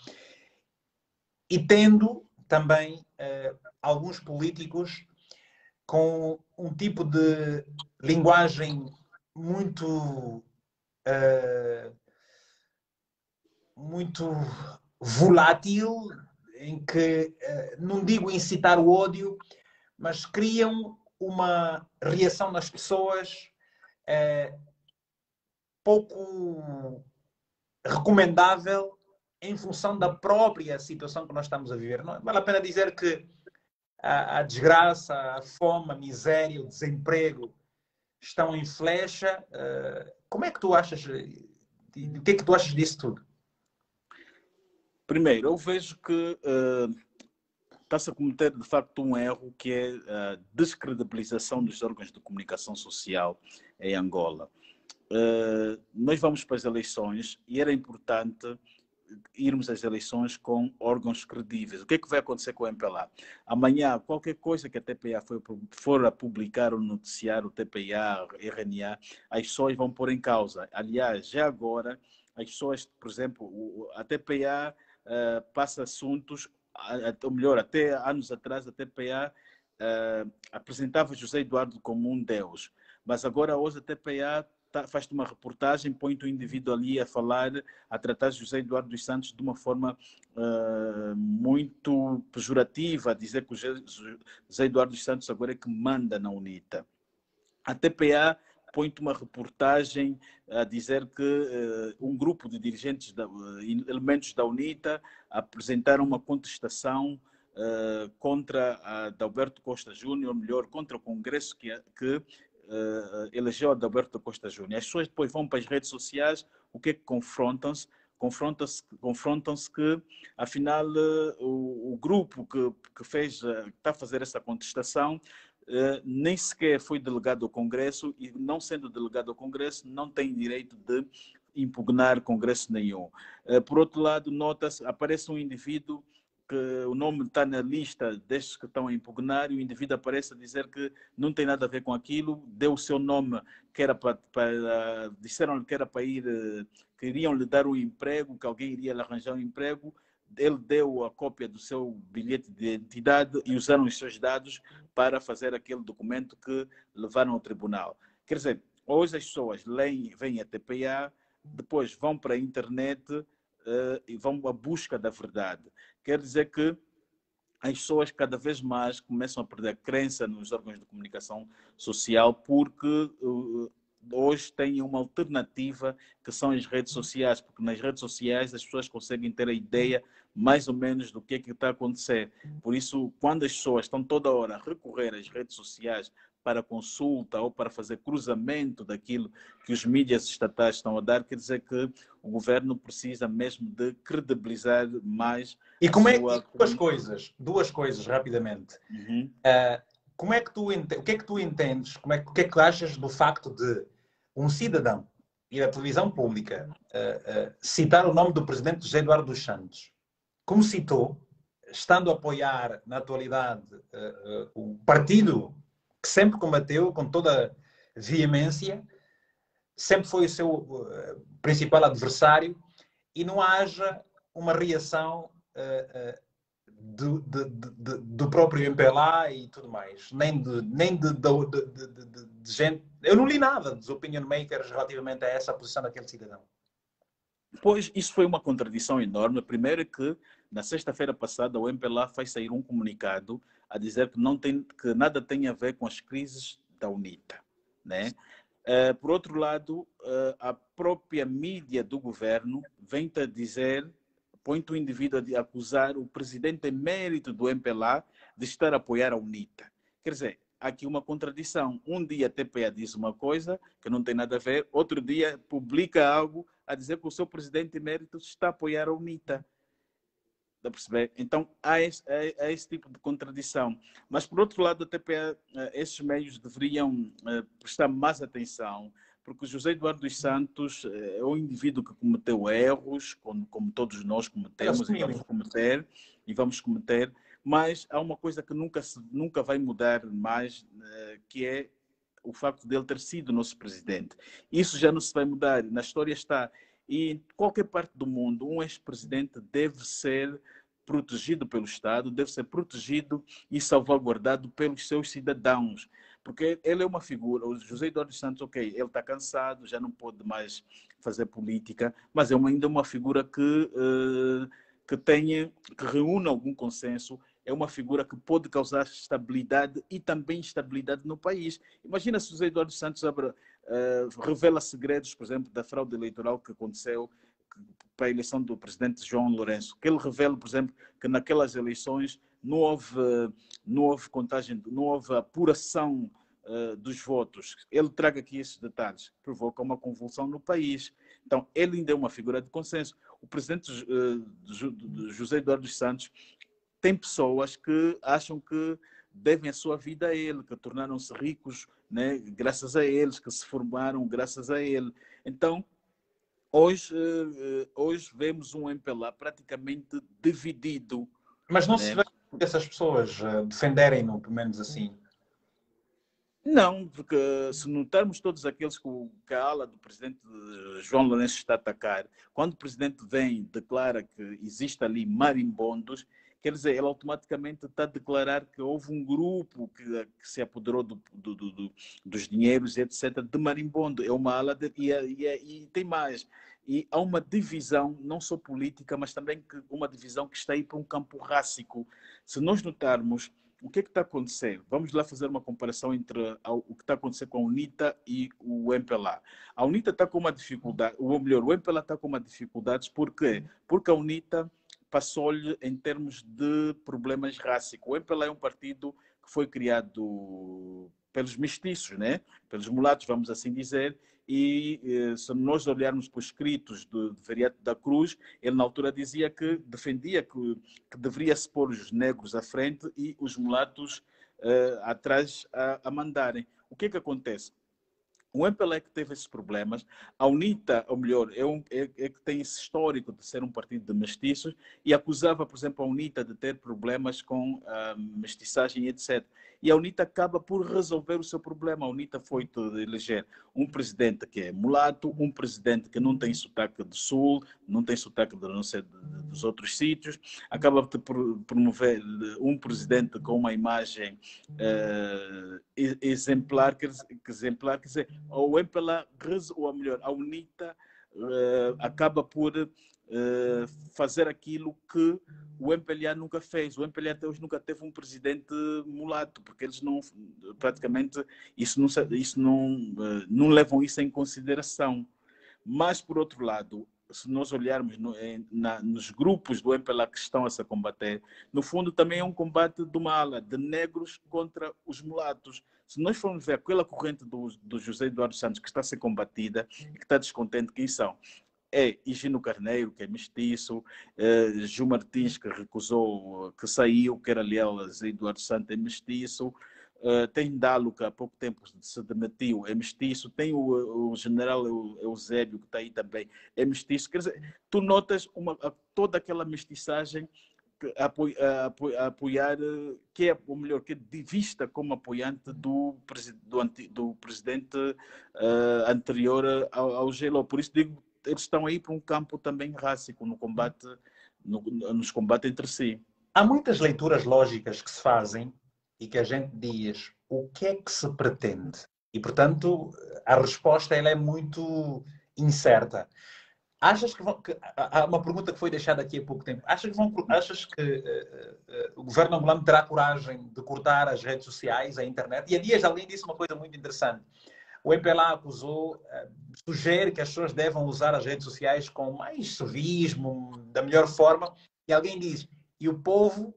e tendo também alguns políticos com um tipo de linguagem muito, muito volátil, em que, não digo incitar o ódio, mas criam uma reação nas pessoas pouco recomendável em função da própria situação que nós estamos a viver. Não vale a pena dizer que a desgraça, a fome, a miséria, o desemprego estão em flecha. Como é que tu achas? O que é que tu achas disso tudo? Primeiro, eu vejo que está-se a cometer, de facto, um erro que é a descredibilização dos órgãos de comunicação social em Angola. Nós vamos para as eleições e era importante irmos às eleições com órgãos credíveis. O que é que vai acontecer com o MPLA? Amanhã, qualquer coisa que a TPA for a publicar ou noticiar, o TPA, RNA, as pessoas vão pôr em causa. Aliás, já agora, as pessoas, por exemplo, a TPA passa assuntos, ou melhor, até anos atrás, a TPA apresentava José Eduardo como um deus, mas agora hoje a TPA faz-te uma reportagem, põe-te o indivíduo ali a falar, a tratar José Eduardo dos Santos de uma forma muito pejorativa, a dizer que o José Eduardo dos Santos agora é que manda na UNITA. A TPA põe-te uma reportagem a dizer que um grupo de dirigentes, elementos da UNITA, apresentaram uma contestação contra a Adalberto Costa Júnior, melhor, contra o Congresso que elegeu Adalberto Costa Júnior. As pessoas depois vão para as redes sociais, o que é que confrontam-se? Confrontam-se que, afinal, o grupo que está a fazer essa contestação nem sequer foi delegado ao Congresso e, não sendo delegado ao Congresso, não tem direito de impugnar Congresso nenhum. Por outro lado, nota-se, aparece um indivíduo que o nome está na lista destes que estão a impugnar e o indivíduo aparece a dizer que não tem nada a ver com aquilo, deu o seu nome, que era disseram-lhe que era para ir, queriam lhe dar um emprego, que alguém iria lhe arranjar um emprego, ele deu a cópia do seu bilhete de identidade e usaram os seus dados para fazer aquele documento que levaram ao tribunal. Quer dizer, hoje as pessoas veem a TPA, depois vão para a internet e vão à busca da verdade. Quer dizer que as pessoas cada vez mais começam a perder crença nos órgãos de comunicação social porque hoje têm uma alternativa que são as redes sociais, porque nas redes sociais as pessoas conseguem ter a ideia mais ou menos do que é que está a acontecer. Por isso, quando as pessoas estão toda hora a recorrer às redes sociais para consulta ou para fazer cruzamento daquilo que os mídias estatais estão a dar, quer dizer que o governo precisa mesmo de credibilizar mais e como é que duas coisas rapidamente. Uhum. Como é que o que é que tu entendes, o que é que tu achas do facto de um cidadão e a televisão pública citar o nome do presidente José Eduardo dos Santos, como citou, estando a apoiar na atualidade o partido que sempre combateu com toda veemência, sempre foi o seu principal adversário, e não haja uma reação do próprio MPLA e tudo mais, nem de gente. Eu não li nada dos opinion makers relativamente a essa posição daquele cidadão. Pois, isso foi uma contradição enorme. Primeiro que, na sexta-feira passada, o MPLA fez sair um comunicado a dizer que nada tem a ver com as crises da UNITA, né? Por outro lado, a própria mídia do governo vem-te a dizer, põe-te o indivíduo a acusar o presidente emérito do MPLA de estar a apoiar a UNITA. Quer dizer, há aqui uma contradição. Um dia a TPA diz uma coisa que não tem nada a ver, outro dia publica algo a dizer que o seu presidente emérito está a apoiar a UNITA. Dá a perceber? Então, há esse tipo de contradição. Mas, por outro lado, a TPA, esses meios deveriam prestar mais atenção, porque o José Eduardo dos Santos é um indivíduo que cometeu erros, como todos nós cometemos e vamos cometer, mas há uma coisa que nunca vai mudar mais, que é o facto de ele ter sido nosso presidente. Isso já não se vai mudar. Na história está. E em qualquer parte do mundo, um ex-presidente deve ser protegido pelo Estado, deve ser protegido e salvaguardado pelos seus cidadãos. Porque ele é uma figura, o José Eduardo dos Santos, ok, ele está cansado, já não pode mais fazer política, mas é ainda uma figura que reúne algum consenso, é uma figura que pode causar estabilidade e também estabilidade no país. Imagina se o José Eduardo dos Santos revela segredos, por exemplo, da fraude eleitoral que aconteceu para a eleição do presidente João Lourenço, que ele revela, por exemplo, que naquelas eleições não houve contagem, não houve apuração dos votos. Ele traga aqui esses detalhes, provoca uma convulsão no país. Então, ele ainda é uma figura de consenso. O presidente José Eduardo dos Santos tem pessoas que acham que devem a sua vida a ele, que tornaram-se ricos, né, graças a eles, que se formaram graças a ele. Então, hoje vemos um MPLA praticamente dividido. Mas não se Né? vê essas pessoas defenderem-no, pelo menos assim. Não, porque se notarmos todos aqueles que a ala do presidente João Lourenço está a atacar, quando o presidente vem e declara que existe ali marimbondos, quer dizer, ele automaticamente está a declarar que houve um grupo que se apoderou dos dinheiros, etc., de marimbondo. É uma ala e tem mais. E há uma divisão, não só política, mas também uma divisão que está aí para um campo rássico. Se nós notarmos, o que está acontecendo? Vamos lá fazer uma comparação entre o que está acontecendo com a UNITA e o MPLA. A UNITA está com uma dificuldade, ou melhor, o MPLA está com uma dificuldade, por quê? Porque a UNITA passou-lhe em termos de problemas rássicos. O MPLA é um partido que foi criado pelos mestiços, né? Pelos mulatos, vamos assim dizer, e se nós olharmos para os escritos de Veriato da Cruz, ele na altura dizia que defendia que deveria-se pôr os negros à frente e os mulatos atrás a mandarem. O que acontece? O MPLA que teve esses problemas, a UNITA, ou melhor, é que tem esse histórico de ser um partido de mestiços e acusava, por exemplo, a UNITA de ter problemas com a mestiçagem, etc. E a UNITA acaba por resolver o seu problema. A UNITA foi eleger um presidente que é mulato, um presidente que não tem sotaque do Sul, não tem sotaque não sei, dos outros sítios, acaba por promover um presidente com uma imagem exemplar, quer dizer, o MPLA, ou melhor, a UNITA acaba por fazer aquilo que o MPLA nunca fez. O MPLA até hoje nunca teve um presidente mulato, porque eles não, praticamente, não levam isso em consideração. Mas, por outro lado, se nós olharmos nos grupos do MPLA que estão a se combater, no fundo também é um combate de uma ala de negros contra os mulatos. Se nós formos ver aquela corrente do José Eduardo Santos que está a ser combatida e que está descontente, quem são? É Higino Carneiro, que é mestiço, Gil Martins, que recusou, que saiu, que era leal a José Eduardo Santos, é mestiço. Tem Dalo, que há pouco tempo se demitiu, é mestiço. Tem o general Eusébio, que está aí também, é mestiço. Quer dizer, tu notas toda aquela mestiçagem a apoiar, que é, ou melhor, que é vista como apoiante do presidente anterior ao Gelo. Por isso digo, eles estão aí para um campo também rássico no combate, nos combates entre si. Há muitas leituras lógicas que se fazem e que a gente diz o que é que se pretende. E, portanto, a resposta ela é muito incerta. Achas que há uma pergunta que foi deixada aqui há pouco tempo. Achas que o governo angolano terá coragem de cortar as redes sociais, a internet? E há dias alguém disse uma coisa muito interessante. O MPLA acusou, sugere que as pessoas devam usar as redes sociais com mais civismo, da melhor forma. E alguém diz, e o povo,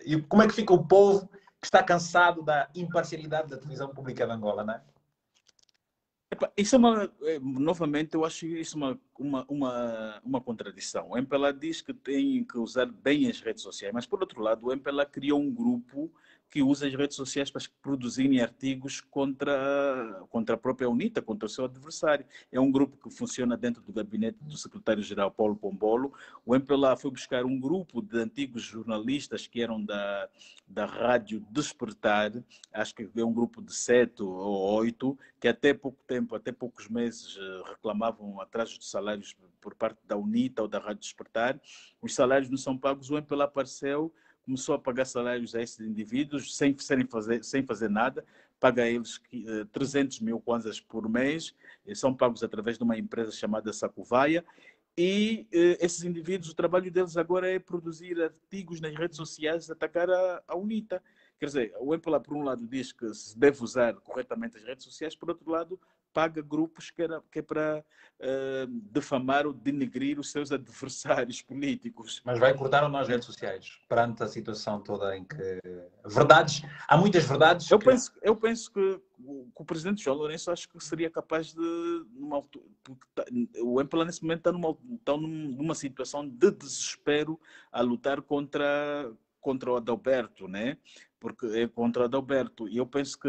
e como é que fica o povo que está cansado da imparcialidade da televisão pública de Angola, não é? Isso novamente, eu acho isso uma contradição. O MPLA diz que tem que usar bem as redes sociais, mas, por outro lado, o MPLA criou um grupo que usa as redes sociais para produzirem artigos contra a própria UNITA, contra o seu adversário. É um grupo que funciona dentro do gabinete do secretário-geral Paulo Pombolo. O MPLA foi buscar um grupo de antigos jornalistas que eram da Rádio Despertar, acho que é um grupo de 7 ou 8, que até pouco tempo, até poucos meses, reclamavam atrasos de salário salários por parte da UNITA ou da Rádio Despertar, os salários não são pagos, o MPLA apareceu, começou a pagar salários a esses indivíduos sem fazer nada, paga a eles 300 mil kwanzas por mês, são pagos através de uma empresa chamada Sakuvaia, e esses indivíduos, o trabalho deles agora é produzir artigos nas redes sociais, atacar a UNITA. Quer dizer, o MPLA, por um lado, diz que se deve usar corretamente as redes sociais, por outro lado, paga grupos que é para defamar ou denegrir os seus adversários políticos. Mas vai cortar ou não as redes sociais, perante a situação toda em que... Verdades, há muitas verdades Eu penso que o presidente João Lourenço acho que seria capaz de... O MPLA nesse momento está numa situação de desespero a lutar contra o Adalberto, né? Porque é contra o Adalberto. E eu penso que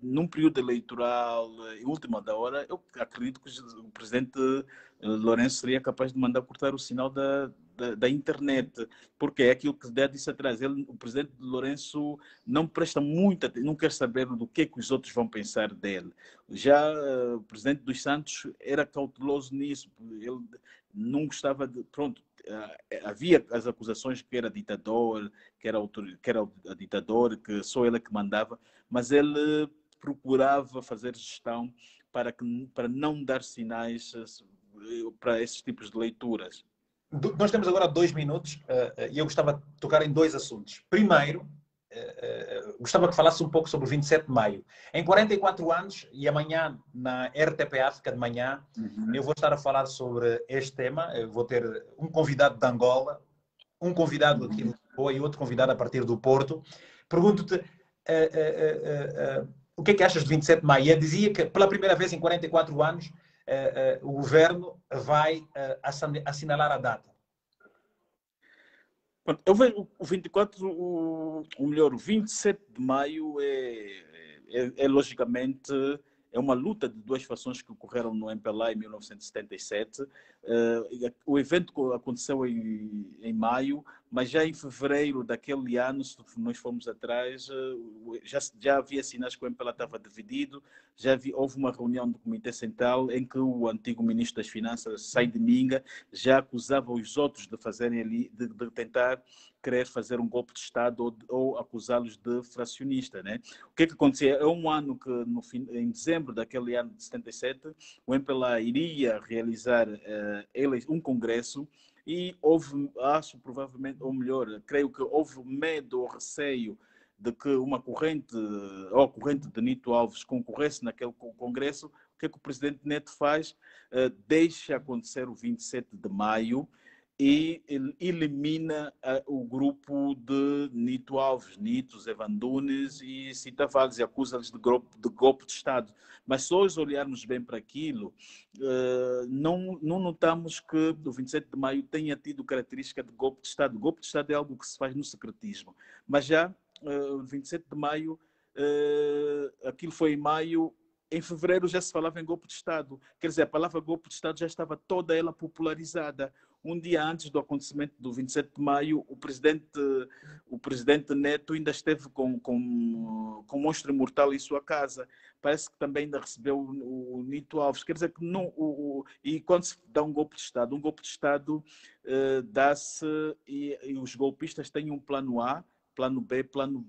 num período eleitoral, em última da hora, eu acredito que o presidente Lourenço seria capaz de mandar cortar o sinal da internet, porque é aquilo que já disse atrás. O presidente Lourenço não presta muita atenção, não quer saber do que os outros vão pensar dele. Já o presidente dos Santos era cauteloso nisso. Ele não gostava de... Pronto, havia as acusações que era ditador, que era ditador, que só ele que mandava, mas ele procurava fazer gestão para não dar sinais para esses tipos de leituras. Nós temos agora 2 minutos e eu gostava de tocar em 2 assuntos. Primeiro, gostava que falasse um pouco sobre o 27 de maio. Em 44 anos, e amanhã na RTP África de manhã, eu vou estar a falar sobre este tema. Eu vou ter um convidado de Angola, um convidado aqui de Lisboa e outro convidado a partir do Porto. Pergunto-te o que é que achas de 27 de maio? Eu dizia que pela primeira vez em 44 anos o governo vai assinalar a data. Eu vejo o 24, o 27 de maio logicamente é uma luta de duas fações que ocorreram no MPLA em 1977. O evento aconteceu em maio, mas já em fevereiro daquele ano, se nós formos atrás, já havia sinais que o MPLA estava dividido, houve uma reunião do Comitê Central em que o antigo ministro das Finanças, Said Minga, já acusava os outros de fazerem ali, de tentar querer fazer um golpe de Estado ou acusá-los de fracionista, né? O que acontecia? É um ano que, em dezembro daquele ano de 77, o MPLA iria realizar um congresso e houve, acho provavelmente, ou melhor, creio que houve medo ou receio de que uma corrente de Nito Alves concorresse naquele congresso. O que o presidente Neto faz? Deixa acontecer o 27 de maio e elimina o grupo de Nito Alves, Nito, Zé Vandunes e Cita Valles, e acusa-lhes de golpe de Estado. Mas se nós olharmos bem para aquilo, não notamos que o 27 de maio tenha tido característica de golpe de Estado. O golpe de Estado é algo que se faz no secretismo. Mas já, o 27 de maio, aquilo foi em maio. Em fevereiro já se falava em golpe de Estado. Quer dizer, a palavra golpe de Estado já estava toda ela popularizada. Um dia antes do acontecimento do 27 de maio, o presidente Neto ainda esteve com o monstro imortal em sua casa. Parece que também ainda recebeu o Nito Alves. Quer dizer que não... E quando se dá um golpe de Estado dá-se e os golpistas têm um plano A, plano B, plano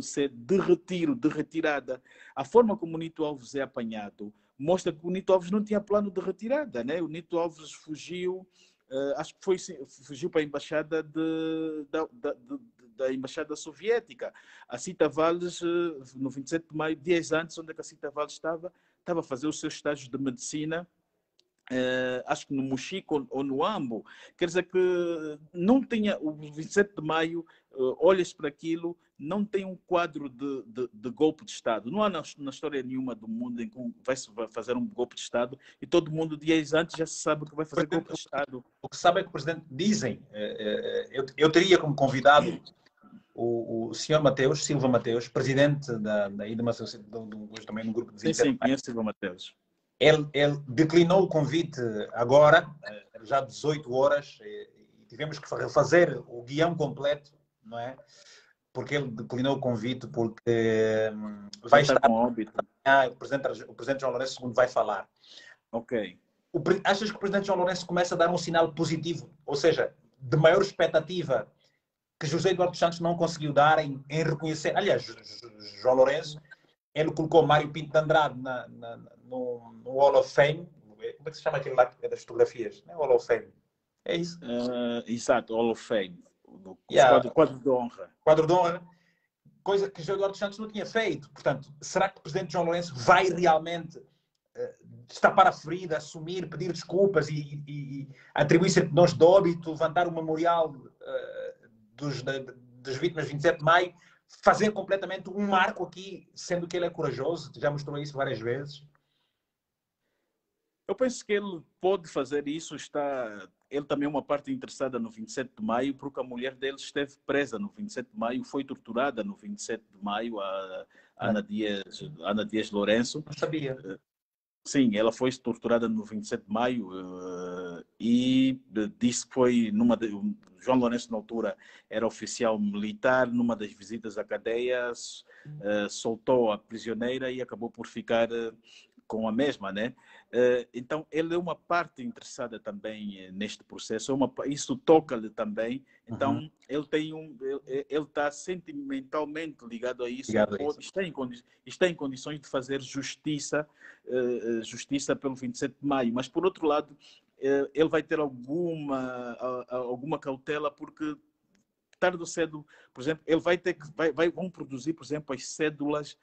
C de retiro, de retirada. A forma como o Nito Alves é apanhado mostra que o Nito Alves não tinha plano de retirada, né? O Nito Alves fugiu, acho que fugiu para a embaixada da embaixada soviética. A Cita Valles, no 27 de maio, dias antes, onde a Cita Valles estava a fazer os seus estágios de medicina, acho que no Mochico ou no Ambo. Quer dizer que não tinha, o 27 de maio, olhas para aquilo, não tem um quadro de golpe de Estado. Não há na história nenhuma do mundo em que vai fazer um golpe de Estado e todo mundo dias antes já se sabe que vai fazer golpe de Estado. O que sabe é que o presidente dizem, eu teria como convidado o senhor Mateus, Silva Mateus, presidente também no grupo de 27 Sim, conheço Silva Mateus. Ele declinou o convite agora, já 18 horas, e tivemos que refazer o guião completo, não é? Porque ele declinou o convite, porque vai estar com óbito. o presidente João Lourenço II vai falar. Ok. Achas que o presidente João Lourenço começa a dar um sinal positivo, ou seja, de maior expectativa que José Eduardo dos Santos não conseguiu dar em reconhecer? Aliás, João Lourenço, ele colocou Mário Pinto de Andrade no Hall of Fame. Como é que se chama aquilo lá das fotografias? Não é Hall of Fame? É isso? Exato, Hall of Fame. Quadro de honra. Quadro de honra. Coisa que José Eduardo dos Santos não tinha feito. Portanto, será que o presidente João Lourenço vai realmente destapar a ferida, assumir, pedir desculpas e atribuir certidões de óbito, levantar o memorial das vítimas de 27 de maio, fazer completamente um marco aqui, sendo que ele é corajoso, já mostrou isso várias vezes? Eu penso que ele pode fazer isso. Ele também é uma parte interessada no 27 de maio, porque a mulher dele esteve presa no 27 de maio, foi torturada no 27 de maio, a Ana Dias Lourenço. Não sabia. Sim, ela foi torturada no 27 de maio e disse que foi João Lourenço, na altura, era oficial militar. Numa das visitas à cadeia, soltou a prisioneira e acabou por ficar com a mesma, né? Então, ele é uma parte interessada também neste processo. Isso toca-lhe também. Então, ele está sentimentalmente ligado a isso. Está em condições de fazer justiça pelo 27 de maio. Mas, por outro lado, ele vai ter alguma cautela, porque tarde ou cedo, por exemplo, ele vão produzir, por exemplo, as cédulas,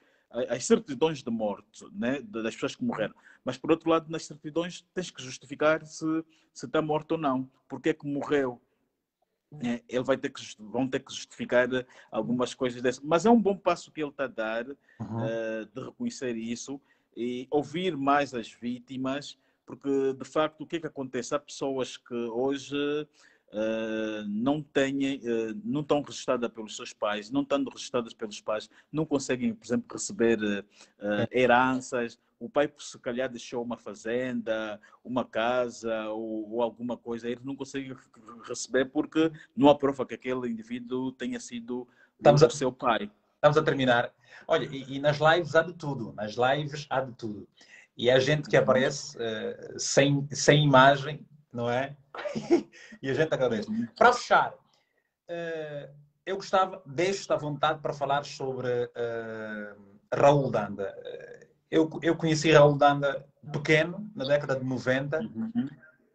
as certidões de morte, né, das pessoas que morreram. Mas, por outro lado, nas certidões tens que justificar se está morto ou não. Porque é que morreu? Vão ter que justificar algumas coisas dessas. Mas é um bom passo que ele está a dar, de reconhecer isso e ouvir mais as vítimas, porque, de facto, o que é que acontece? Há pessoas que hoje não estão registradas pelos seus pais, não estando registradas pelos pais, não conseguem, por exemplo, receber heranças. O pai, se calhar, deixou uma fazenda, uma casa ou alguma coisa, eles não conseguem receber porque não há prova que aquele indivíduo tenha sido o seu pai. Estamos a terminar. Olha, e nas lives há de tudo. Nas lives há de tudo. E há gente que aparece sem imagem, não é? E a gente agradece. Para fechar, eu gostava, deixo-te à vontade para falar sobre Raul Danda. Eu conheci Raul Danda pequeno, na década de 90,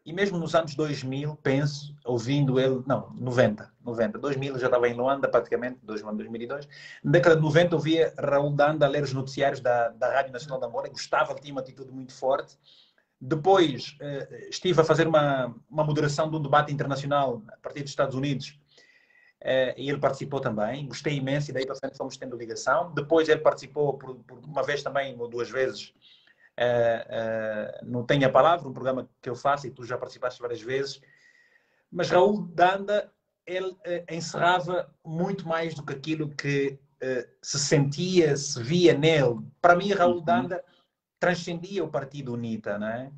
e mesmo nos anos 2000, penso, ouvindo ele, não, 90, 2000 já estava em Luanda praticamente, 2002. Na década de 90 ouvia Raul Danda a ler os noticiários da Rádio Nacional de Angola, gostava, tinha uma atitude muito forte. Depois estive a fazer uma moderação de um debate internacional a partir dos Estados Unidos, e ele participou também, gostei imenso, e daí para frente fomos tendo ligação. Depois ele participou por uma vez também, ou duas vezes, não Tenho a Palavra, um programa que eu faço e tu já participaste várias vezes. Mas Raul Danda, ele encerrava muito mais do que aquilo que se sentia, se via nele. Para mim, Raul Danda transcendia o Partido UNITA, não é?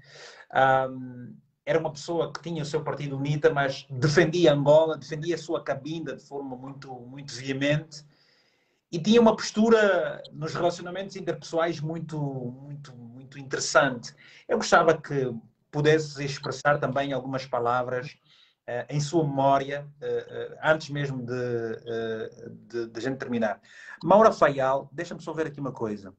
Era uma pessoa que tinha o seu Partido UNITA, mas defendia Angola, defendia a sua cabinda de forma muito, muito veemente, e tinha uma postura nos relacionamentos interpessoais muito, muito, muito interessante. Eu gostava que pudesses expressar também algumas palavras em sua memória, antes mesmo de gente terminar. Maura Faial, deixa-me só ver aqui uma coisa.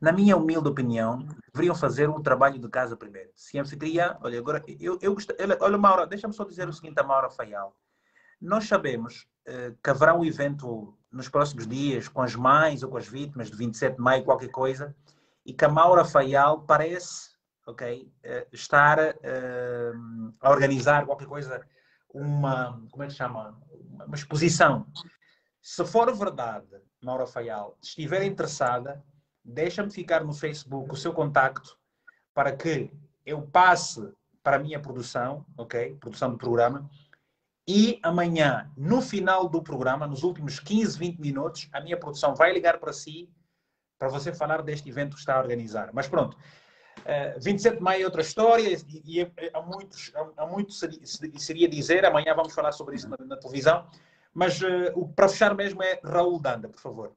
Na minha humilde opinião, deveriam fazer um trabalho de casa primeiro. Se anfitriã, olha, agora, eu gostei, olha, Maura, deixa-me só dizer o seguinte a Maura Faial. Nós sabemos que haverá um evento nos próximos dias com as mães ou com as vítimas de 27 de maio, qualquer coisa, e que a Maura Faial parece, estar a organizar qualquer coisa, como é que se chama? Uma exposição. Se for verdade, Maura Faial, se estiver interessada, deixa-me ficar no Facebook o seu contacto para que eu passe para a minha produção, produção do programa, e amanhã, no final do programa, nos últimos 15, 20 minutos, a minha produção vai ligar para si, para você falar deste evento que está a organizar. Mas pronto, 27 de maio é outra história, e há muito seria dizer, amanhã vamos falar sobre isso na televisão, mas para fechar mesmo é Raul Danda, por favor.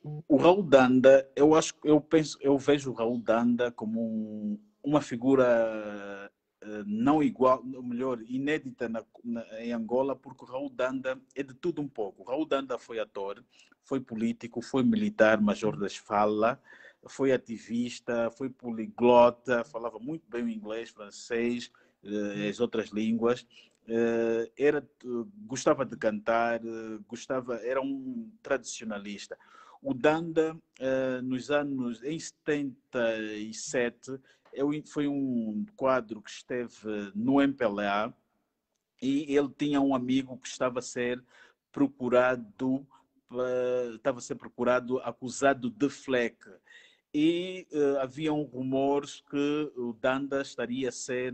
O Raul Danda, eu vejo o Raul Danda como uma figura não igual, ou melhor, inédita em Angola, porque o Raul Danda é de tudo um pouco. O Raul Danda foi ator, foi político, foi militar, major da esfala, foi ativista, foi poliglota, falava muito bem o inglês, francês, as outras línguas. Gostava de cantar, era um tradicionalista. O Danda, em 77, foi um quadro que esteve no MPLA e ele tinha um amigo que estava a ser procurado, acusado de fleque. E haviam rumores que o Danda estaria a ser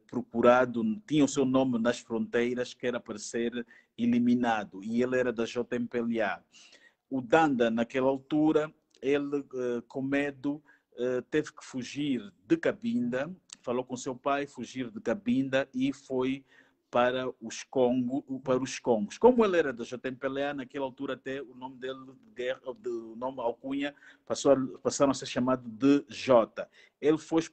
procurado, tinha o seu nome nas fronteiras, que era para ser eliminado. E ele era da JMPLA. O Danda, naquela altura, ele, com medo, teve que fugir de Cabinda, falou com seu pai, fugir de Cabinda e foi para os Congos. Como ele era da JMPLA, naquela altura até o nome dele, o nome alcunha, passaram a ser chamado de J. Ele foi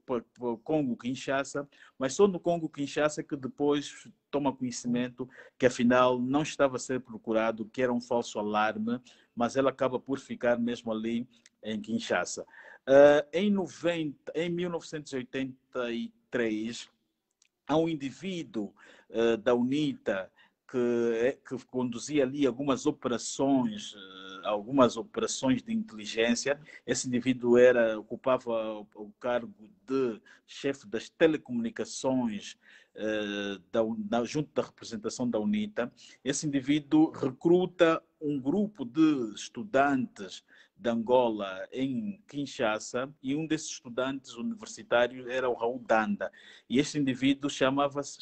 para o Congo Kinshasa, mas só no Congo Kinshasa que depois toma conhecimento que afinal não estava a ser procurado, que era um falso alarme, mas ele acaba por ficar mesmo ali em Kinshasa. Em 1983, há um indivíduo da UNITA que conduzia ali algumas operações de inteligência. Esse indivíduo ocupava o cargo de chefe das telecomunicações junto da representação da UNITA. Esse indivíduo recruta um grupo de estudantes de Angola em Kinshasa e um desses estudantes universitários era o Raul Danda. E este indivíduo chama-se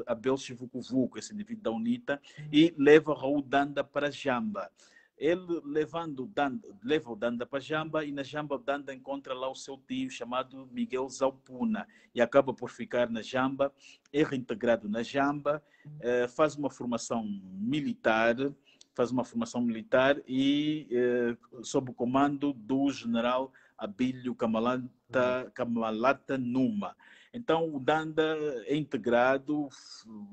Abel Chivucuvuco, esse indivíduo da UNITA, e leva Raul Danda para Jamba. Ele leva o Danda para Jamba e na Jamba o Danda encontra lá o seu tio chamado Miguel Zaupuna e acaba por ficar na Jamba, é reintegrado na Jamba, faz uma formação militar e sob o comando do general Abílio Camalata Numa. Então o Danda é integrado,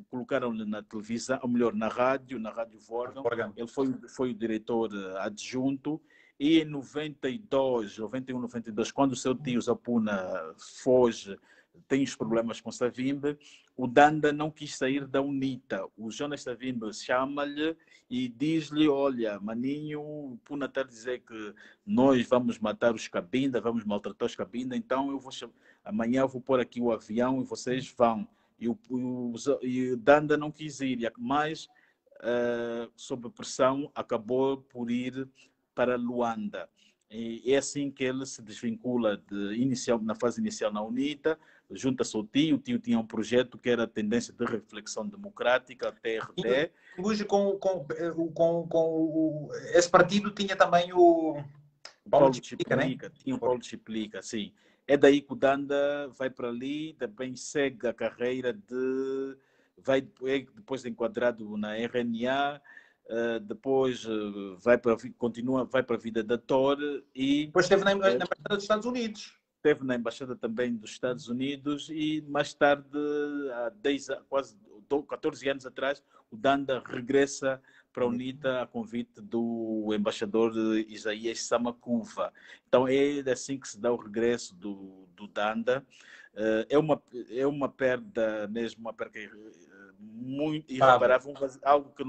colocaram-lhe na televisão, ou melhor, na rádio Vorgam. Ele foi o diretor adjunto e em 92, 91, 92, quando o seu tio Zapuna foge, tem os problemas com Savimbi, o Danda não quis sair da UNITA. O Jonas Savimbi chama-lhe e diz-lhe, olha, maninho, o Puna está a dizer que nós vamos matar os Cabinda, vamos maltratar os Cabinda, então amanhã eu vou pôr aqui o avião e vocês vão. E o Danda não quis ir, mas sob pressão acabou por ir para Luanda. E é assim que ele se desvincula na fase inicial na UNITA, junta-se ao tio. O tio tinha um projeto que era a Tendência de Reflexão Democrática, a TRD. Esse partido tinha também o Paulo Chiplica, né? Tinha o Paulo Chiplica, sim. É daí que o Danda vai para ali, também segue a carreira depois de enquadrado na RNA, depois vai para a vida da TOR e... Depois esteve na Embaixada dos Estados Unidos. Esteve na Embaixada também dos Estados Unidos e mais tarde, quase 14 anos atrás, o Danda regressa para a UNITA a convite do embaixador Isaías Samakuva. Então é assim que se dá o regresso do Danda. É uma perda mesmo, uma perda muito irreparável, algo que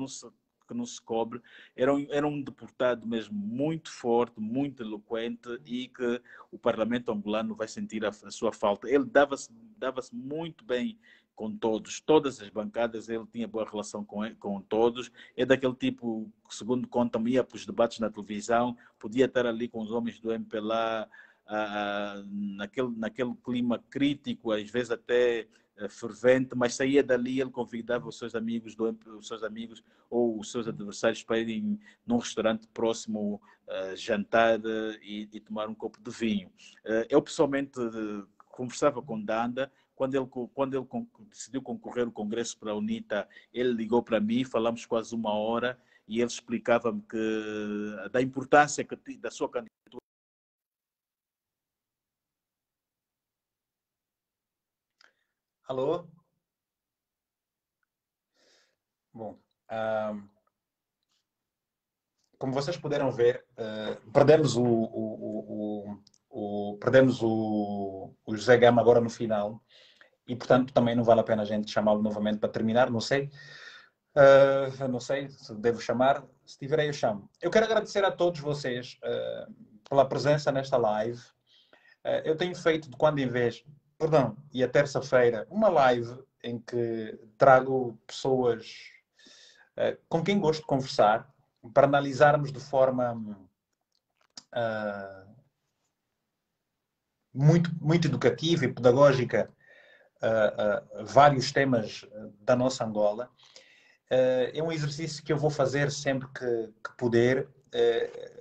não se cobre. Era um deputado mesmo muito forte, muito eloquente e que o Parlamento angolano vai sentir a sua falta. Ele dava-se muito bem com todas as bancadas, ele tinha boa relação com todos. É daquele tipo que, segundo contam, ia para os debates na televisão, podia estar ali com os homens do MPLA, naquele clima crítico, às vezes até fervente, mas saía dali, ele convidava os seus amigos ou os seus adversários para irem num restaurante próximo jantar e tomar um copo de vinho. Eu pessoalmente conversava com Danda. Quando ele decidiu concorrer ao Congresso para a UNITA, ele ligou para mim, falamos quase uma hora e ele explicava-me da importância da sua candidatura. Alô? Bom, como vocês puderam ver, perdemos perdemos o José Gama agora no final e, portanto, também não vale a pena a gente chamá-lo novamente para terminar, não sei. Não sei se devo chamar, se tiver aí eu chamo. Eu quero agradecer a todos vocês pela presença nesta live. Eu tenho feito de quando em vez, perdão, e a terça-feira, uma live em que trago pessoas com quem gosto de conversar para analisarmos de forma muito educativa e pedagógica vários temas da nossa Angola. É um exercício que eu vou fazer sempre que puder.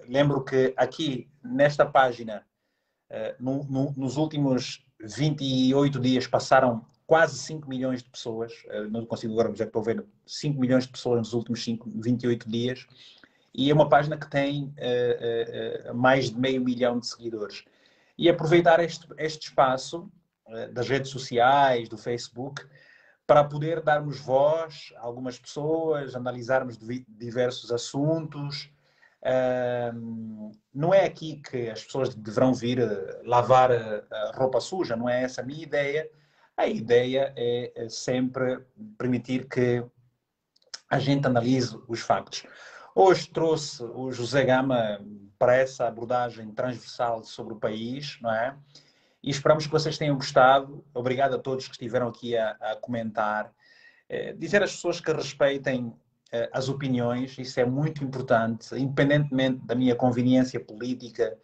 Lembro que aqui, nesta página, nos últimos 28 dias passaram quase 5 milhões de pessoas. Não consigo agora dizer que estou vendo 5 milhões de pessoas nos últimos 28 dias. E é uma página que tem mais de meio milhão de seguidores. E aproveitar este espaço das redes sociais, do Facebook, para poder darmos voz a algumas pessoas, analisarmos diversos assuntos. Não é aqui que as pessoas deverão vir lavar a roupa suja, não é essa a minha ideia. A ideia é sempre permitir que a gente analise os factos. Hoje trouxe o José Gama para essa abordagem transversal sobre o país, não é? E esperamos que vocês tenham gostado. Obrigado a todos que estiveram aqui a comentar. Dizer às pessoas que respeitem as opiniões, isso é muito importante, independentemente da minha conveniência política,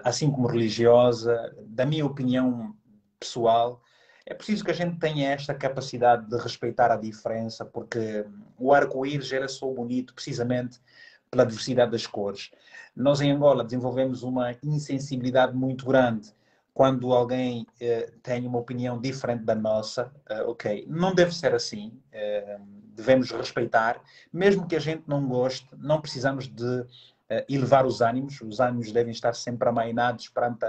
assim como religiosa, da minha opinião pessoal. É preciso que a gente tenha esta capacidade de respeitar a diferença, porque o arco-íris era só bonito precisamente pela diversidade das cores. Nós em Angola desenvolvemos uma insensibilidade muito grande quando alguém tem uma opinião diferente da nossa. Ok, não deve ser assim. Devemos respeitar, mesmo que a gente não goste, não precisamos de elevar os ânimos devem estar sempre amainados perante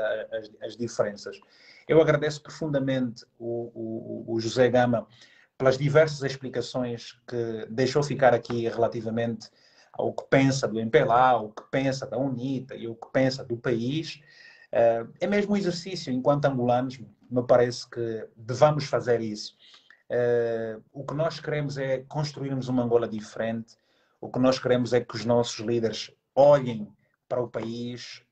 as diferenças. Eu agradeço profundamente o José Gama pelas diversas explicações que deixou ficar aqui relativamente ao que pensa do MPLA, o que pensa da UNITA e o que pensa do país. É mesmo um exercício, enquanto angolanos, me parece que devamos fazer isso. O que nós queremos é construirmos uma Angola diferente, o que nós queremos é que os nossos líderes olhem para o país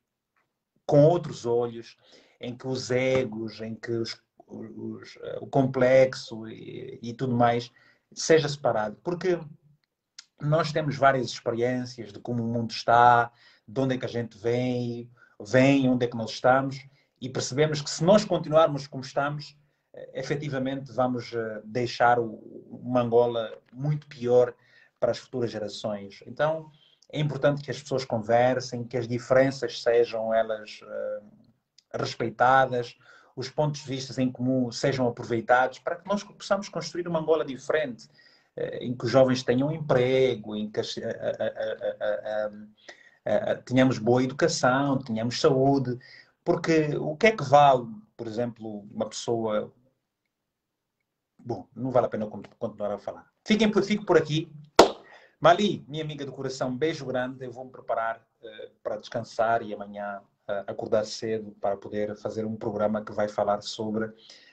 com outros olhos, em que os egos, em que o complexo e tudo mais seja separado. Porque nós temos várias experiências de como o mundo está, de onde é que a gente vem, onde é que nós estamos, e percebemos que se nós continuarmos como estamos, efetivamente vamos deixar uma Angola muito pior para as futuras gerações. Então, é importante que as pessoas conversem, que as diferenças sejam elas respeitadas, os pontos de vista em comum sejam aproveitados, para que nós possamos construir uma Angola diferente, em que os jovens tenham emprego, em que tenhamos boa educação, tenhamos saúde, porque o que é que vale, por exemplo, uma pessoa... Bom, não vale a pena continuar a falar. Fico por aqui. Mali, minha amiga do coração, um beijo grande. Eu vou me preparar para descansar e amanhã acordar cedo para poder fazer um programa que vai falar sobre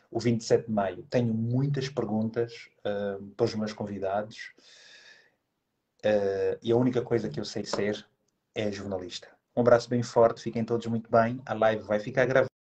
o 27 de maio. Tenho muitas perguntas para os meus convidados e a única coisa que eu sei ser é jornalista. Um abraço bem forte, fiquem todos muito bem. A live vai ficar gravada.